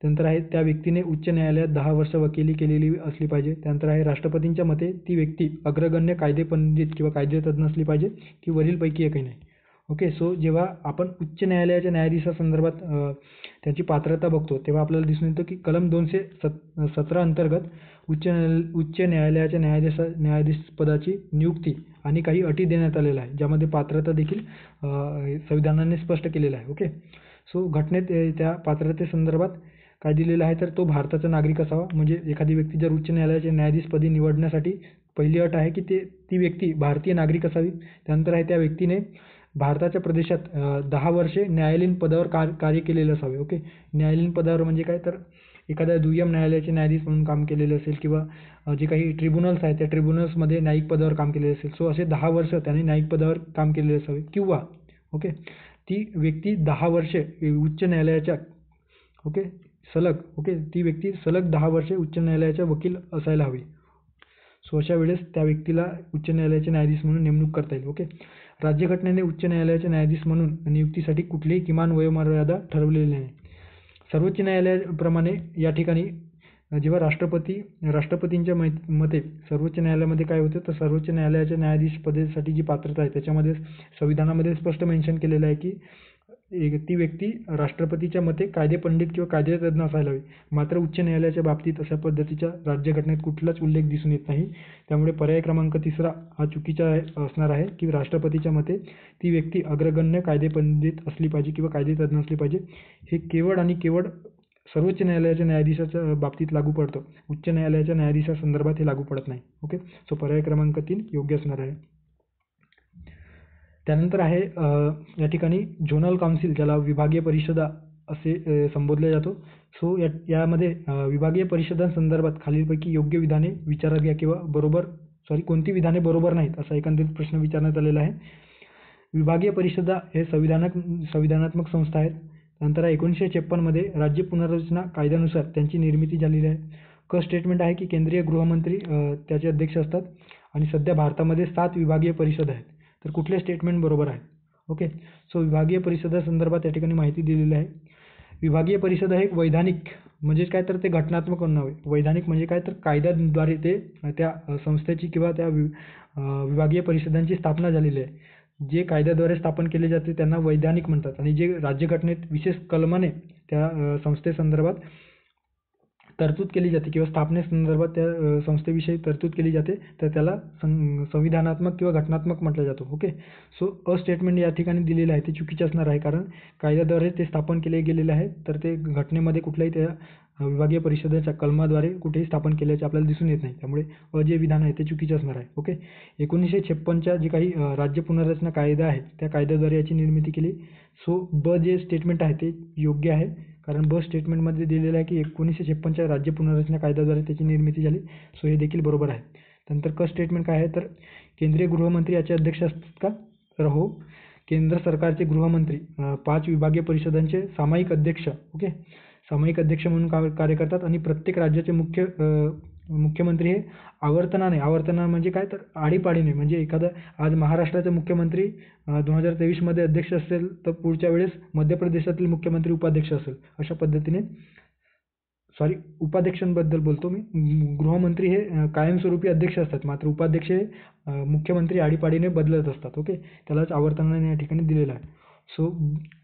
त्यानंतर आहे त्या व्यक्तीने उच्च न्यायालयात 10 वर्ष वकिली केलेली असली पाहिजे. त्यानंतर आहे राष्ट्रपतींच्या मते ती व्यक्ती अग्रगण्य कायदेपंडित किंवा कायदेतज्ञ असली पाहिजे की वरीलपैकी एकही नाही. ओके. सो जेव्हा आपण उच्च न्यायालयाच्या न्यायाधीशासंदर्भात त्याची पात्रता बघतो तेव्हा आपल्याला दिसून येतं की कलम 217 अंतर्गत उच्च न्यायालयाच्या न्यायाधीश पदाची नियुक्ती आणि काही अटी देण्यात आलेल्या आहे ज्यामध्ये पात्रता देखील संविधानाने स्पष्ट केलेलं आहे. ओके. सो घटनेत त्या पात्रतेसंदर्भात काय दिलेलं आहे तर तो भारताचा नागरिक असावा. म्हणजे एखादी व्यक्ती जर उच्च न्यायालयाच्या न्यायाधीशपदी निवडण्यासाठी पहिली अट आहे की ती व्यक्ती भारतीय नागरिक असावी. त्यानंतर आहे त्या व्यक्तीने भारताच्या प्रदेशात 10 वर्षे न्यायालयीन पदावर कार्य केलेले असावे. ओके. न्यायालयीन पदावर म्हणजे काय तर एखाद्या दुय्यम न्यायालयाचे न्यायाधीश म्हणून काम केलेले असेल किंवा जे काही ट्रिब्युनल्स आहेत त्या ट्रिब्युनल्समध्ये न्यायिक पदावर काम केलेले असेल. सो असे 10 वर्ष त्याने न्यायिक पदावर काम केलेले असावे किंवा ओके ती व्यक्ती 10 वर्षे उच्च न्यायालयाच्या ती व्यक्ती सलग 10 वर्षे उच्च न्यायालयाचा वकील असायला हवी. सो अशा वेळेस त्या व्यक्तीला उच्च न्यायालयाचे न्यायाधीश म्हणून नेमणूक करता येईल. ओके. राज्यघटनेने उच्च न्यायालयाचे न्यायाधीश म्हणून नियुक्तीसाठी कुठलीही किमान वयोमर्यादा ठरवलेली नाही. सर्वोच्च न्यायालयाप्रमाणे या ठिकाणी जेव्हा राष्ट्रपतींच्या मते सर्वोच्च न्यायालयामध्ये काय होतं, तर सर्वोच्च न्यायालयाच्या न्यायाधीश पदासाठी जी पात्रता आहे त्याच्यामध्ये संविधानामध्ये स्पष्ट मेन्शन केलेलं आहे की ती व्यक्ती राष्ट्रपतीच्या मते कायदेपंडित किंवा कायदेतज्ञ असायला हवी. मात्र उच्च न्यायालयाच्या बाबतीत अशा पद्धतीच्या राज्यघटनेत कुठलाच उल्लेख दिसून येत नाही. त्यामुळे पर्याय क्रमांक 3 हा चुकीचा असणार आहे की राष्ट्रपतीच्या मते ती व्यक्ती अग्रगण्य कायदेपंडित असली पाहिजे किंवा कायदेतज्ञ असली पाहिजे. हे केवळ आणि केवळ सर्वोच्च न्यायालयाच्या न्यायाधीशाच्या बाबतीत लागू पडतं. उच्च न्यायालयाच्या न्यायाधीशासंदर्भात हे लागू पडत नाही. ओके, सो पर्याय क्रमांक 3 योग्य असणार आहे. त्यानंतर आहे या ठिकाणी झोनल काउन्सिल, ज्याला विभागीय परिषदा असे संबोधले जातो. सो यामध्ये विभागीय परिषदांसंदर्भात खालीलपैकी योग्य विधाने विचारात घ्या किंवा कोणती विधाने बरोबर नाहीत असा एकंदरीत प्रश्न विचारण्यात आलेला आहे. विभागीय परिषदा हे संविधानात्मक संस्था आहेत. नंतर 1956 मध्ये राज्य पुनर्रचना कायद्यानुसार त्यांची निर्मिती झालेली आहे. क स्टेटमेंट आहे की केंद्रीय गृहमंत्री त्याचे अध्यक्ष असतात आणि सध्या भारतामध्ये 7 विभागीय परिषद आहेत. तर कुठले स्टेटमेंट बरोबर आहे? ओके, सो विभागीय परिषदासंदर्भात या ठिकाणी माहिती दिलेली आहे. विभागीय परिषद हे एक वैधानिक म्हणजे काय, तर ते घटनात्मक नव्हे. वैधानिक म्हणजे काय, तर कायद्याद्वारे ते त्या संस्थेची किंवा त्या विभागीय परिषदांची स्थापना झालेली आहे. जे कायद्याद्वारे स्थापन केले जाते त्यांना वैधानिक म्हणतात आणि जे राज्यघटनेत विशेष कलमाने त्या संस्थेसंदर्भात तरतूद केली जाते किंवा स्थापनेसंदर्भात त्या संस्थेविषयी तरतूद केली जाते तर त्याला संविधानात्मक किंवा घटनात्मक म्हटलं जातं. ओके, सो अ स्टेटमेंट या ठिकाणी दिलेलं आहे ते चुकीचे असणार आहे, कारण कायद्याद्वारे ते स्थापन केले गेलेले आहे तर ते घटनेमध्ये कुठल्याही त्या विभागीय परिषदेच्या कलमाद्वारे कुठेही स्थापन केल्याचे आपल्याला दिसून येत नाही. त्यामुळे अ जे विधान आहे ते चुकीचे असणार आहे. ओके, 1956च्या जे काही राज्य पुनर्रचना कायदा आहे त्या कायद्याद्वारे याची निर्मिती केली. सो ब जे स्टेटमेंट आहे ते योग्य आहे, कारण ब स्टेटमेंटमध्ये दिलेलं आहे की 1956च्या राज्य पुनर्रचना कायद्याद्वारे त्याची निर्मिती झाली. सो हे देखील बरोबर आहे. नंतर क स्टेटमेंट काय आहे, तर केंद्रीय गृहमंत्री याचे अध्यक्ष असतात का? तर हो, केंद्र सरकारचे गृहमंत्री 5 विभागीय परिषदांचे सामायिक अध्यक्ष सामायिक अध्यक्ष म्हणून कार्य करतात आणि प्रत्येक राज्याचे मुख्यमंत्री हे आवर्तनाने म्हणजे काय, तर आडीपाडीने म्हणजे एखादा आज महाराष्ट्राचा मुख्यमंत्री 2023मध्ये अध्यक्ष असेल तर पुढच्या वेळेस मध्य प्रदेशातील मुख्यमंत्री उपाध्यक्ष असेल. अशा पद्धतीने उपाध्यक्षांबद्दल बोलतो मी. गृहमंत्री हे कायमस्वरूपी अध्यक्ष असतात, मात्र उपाध्यक्ष हे मुख्यमंत्री आडीपाडीने बदलत असतात. ओके, त्यालाच आवर्तनाने या ठिकाणी दिलेलं आहे. सो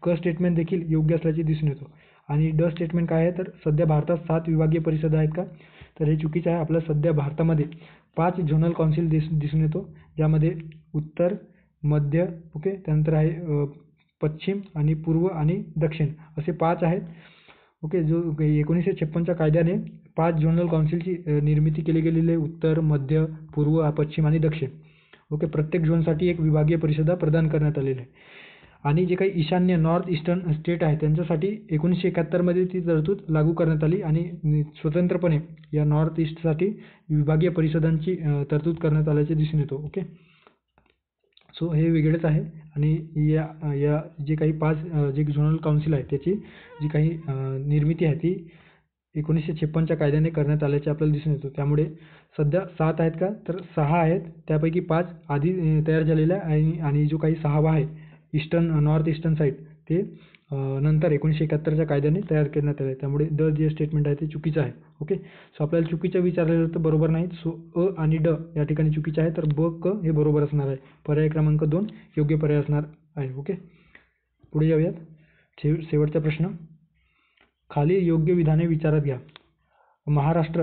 क स्टेटमेंट देखील योग्य असल्याचे दिसून येतो. आणि ड स्टेटमेंट काय आहे, तर सध्या भारतात 7 विभागीय परिषदा आहेत का? तर हे चुकीचं आहे. आपल्या सध्या भारतामध्ये 5 झोनल काउन्सिल दिसून येतो, ज्यामध्ये उत्तर, मध्य, ओके, त्यानंतर आहे पश्चिम आणि पूर्व आणि दक्षिण असे 5 आहेत. ओके, जो 1956च्या कायद्याने 5 झोनल काउन्सिलची निर्मिती केली गेलेली आहे. उत्तर, मध्य, पूर्व, पश्चिम आणि दक्षिण. ओके, प्रत्येक झोनसाठी एक विभागीय परिषदा प्रदान करण्यात आलेली आहे. आणि जे काही ईशान्य नॉर्थ ईस्टर्न स्टेट आहे त्यांच्यासाठी 1971मध्ये ती तरतूद लागू करण्यात आली आणि स्वतंत्रपणे या नॉर्थ ईस्टसाठी विभागीय परिषदांची तरतूद करण्यात आल्याचे दिसून येतो. ओके, सो हे वेगळेच आहे. आणि या जे काही 5 जे झोनल काउन्सिल आहे त्याची जी काही निर्मिती आहे ती 1956च्या कायद्याने करण्यात आल्याचे आपल्याला दिसून येतो. त्यामुळे सध्या 7 आहेत का, तर 6 आहेत. त्यापैकी 5 आधी तयार झालेल्या आहे आणि जो काही 6वा आहे नॉर्थ ईस्टर्न साईड ते नंतर 1971च्या कायद्याने तयार करण्यात आले. त्यामुळे ड जे स्टेटमेंट आहे ते चुकीचं आहे. ओके, सो आपल्याला चुकीचं विचारलेलं तर बरोबर नाही. सो अ आणि ड या ठिकाणी चुकीचं आहे, तर ब क हे बरोबर असणार आहे. पर्याय क्रमांक 2 योग्य पर्याय असणार आहे. ओके, पुढे जाऊयात. शेवटचा प्रश्न, खाली योग्य विधाने विचारात घ्या. महाराष्ट्र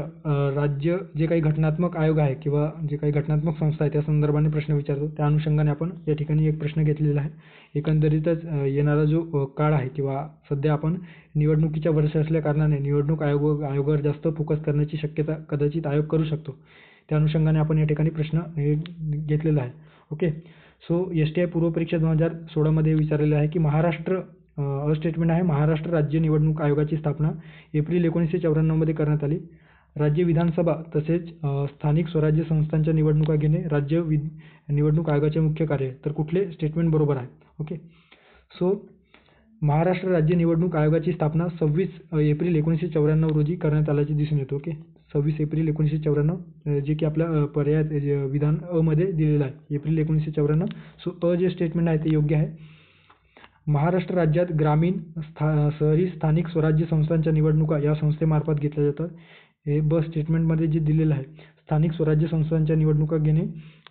राज्य जे काही घटनात्मक आयोग आहे किंवा जे काही घटनात्मक संस्था आहे त्या संदर्भाने प्रश्न विचारतो. त्या अनुषंगाने आपण या ठिकाणी एक प्रश्न घेतलेला आहे. एकंदरीतच येणारा जो काळ आहे किंवा सध्या आपण निवडणुकीच्या वर्ष असल्या कारणाने निवडणूक आयोगावर जास्त फोकस करण्याची शक्यता कदाचित आयोग करू शकतो. त्या अनुषंगाने आपण या ठिकाणी प्रश्न घेतलेला आहे. ओके, सो STI पूर्व परीक्षा 2016मध्ये विचारलेलं आहे की महाराष्ट्र स्टेटमेंट आहे, महाराष्ट्र राज्य निवडणूक आयोगाची स्थापना एप्रिल 1994मध्ये करण्यात आली. राज्य विधानसभा तसेच स्थानिक स्वराज्य संस्थांच्या निवडणुका घेणे राज्य निवडणूक आयोगाचे मुख्य कार्य आहे. तर कुठले स्टेटमेंट बरोबर आहे? ओके, सो महाराष्ट्र राज्य निवडणूक आयोगाची स्थापना 26 एप्रिल 1994 रोजी करण्यात आल्याचे दिसून येतो. ओके, 26 एप्रिल 1994 जे की आपल्या पर्याय विधान अ मध्ये दिलेलं आहे एप्रिल 1994. सो अ जे स्टेटमेंट आहे ते योग्य आहे. महाराष्ट्र राज्यात ग्रामीण शहरी स्थानिक स्वराज्य संस्थांच्या निवडणुका या संस्थेमार्फत घेतल्या जातात. हे ब स्टेटमेंटमध्ये जे दिलेलं आहे, स्थानिक स्वराज्य संस्थांच्या निवडणुका घेणे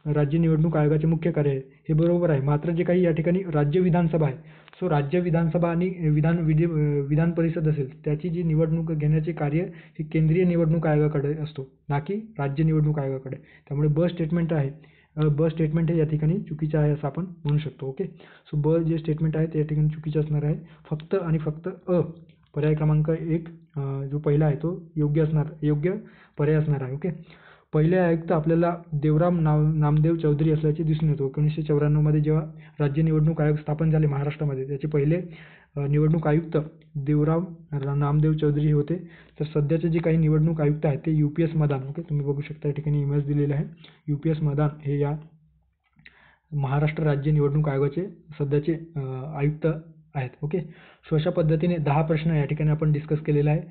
राज्य निवडणूक आयोगाचे मुख्य कार्य आहे. हे बरोबर आहे. मात्र जे काही या ठिकाणी राज्य विधानसभा आहे, सो राज्य विधानसभा आणि विधान परिषद असेल, त्याची जी निवडणूक घेण्याचे कार्य हे केंद्रीय निवडणूक आयोगाकडे असतो, ना की राज्य निवडणूक आयोगाकडे. त्यामुळे ब स्टेटमेंट आहे, ब स्टेटमेंट हे या ठिकाणी चुकीचं आहे असं आपण म्हणू शकतो. ओके. सो ब जे स्टेटमेंट आहे ते या ठिकाणी चुकीचं असणार आहे. फक्त आणि फक्त पर्याय क्रमांक 1 जो पहिला आहे तो योग्य पर्याय असणार आहे. ओके. पहिले आयुक्त आपल्याला देवराम नामदेव चौधरी असल्याचे दिसून येतो. 1994 मध्ये जेव्हा राज्य निवडणूक आयोग स्थापन झाले महाराष्ट्रामध्ये, त्याचे पहिले निवडणूक आयुक्त देवराम नामदेव चौधरी होते. तर सध्याचे जे काही निवडणूक आयुक्त आहेत ते UPS मदान. ओके, तुम्ही बघू शकता या ठिकाणी इमेज दिलेले आहे. UPS मदान हे या महाराष्ट्र राज्य निवडणूक आयोगाचे सध्याचे आयुक्त आहेत. ओके. सो अशा पद्धतीने 10 प्रश्न या ठिकाणी आपण डिस्कस केलेला आहे.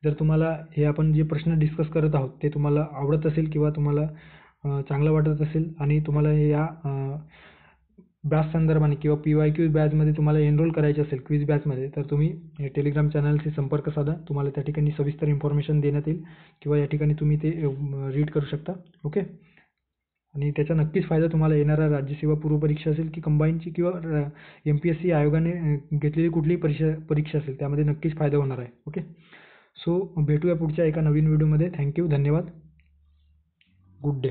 जर तुम्हाला हे आपण जे प्रश्न डिस्कस करत आहोत ते तुम्हाला आवडत असेल किंवा तुम्हाला चांगलं वाटत असेल आणि तुम्हाला हे या बॅच संदर्भाने किंवा PYQ बॅचमध्ये तुम्हाला एनरोल करायचे असेल क्विज बॅचमध्ये, तर तुम्ही टेलिग्राम चॅनलशी संपर्क साधा. तुम्हाला त्या ठिकाणी सविस्तर इन्फॉर्मेशन देण्यात येईल किंवा या ठिकाणी तुम्ही ते रीड करू शकता. ओके. आणि त्याचा नक्कीच फायदा तुम्हाला येणारा राज्यसेवा पूर्व परीक्षा असेल की कंबाईनची किंवा MPSC आयोगाने घेतलेली कुठलीही परीक्षा असेल, त्यामध्ये नक्कीच फायदा होणार आहे. ओके. सो भेटूया पुढच्या एका नवीन व्हिडिओमध्ये. थँक्यू. धन्यवाद. Good day.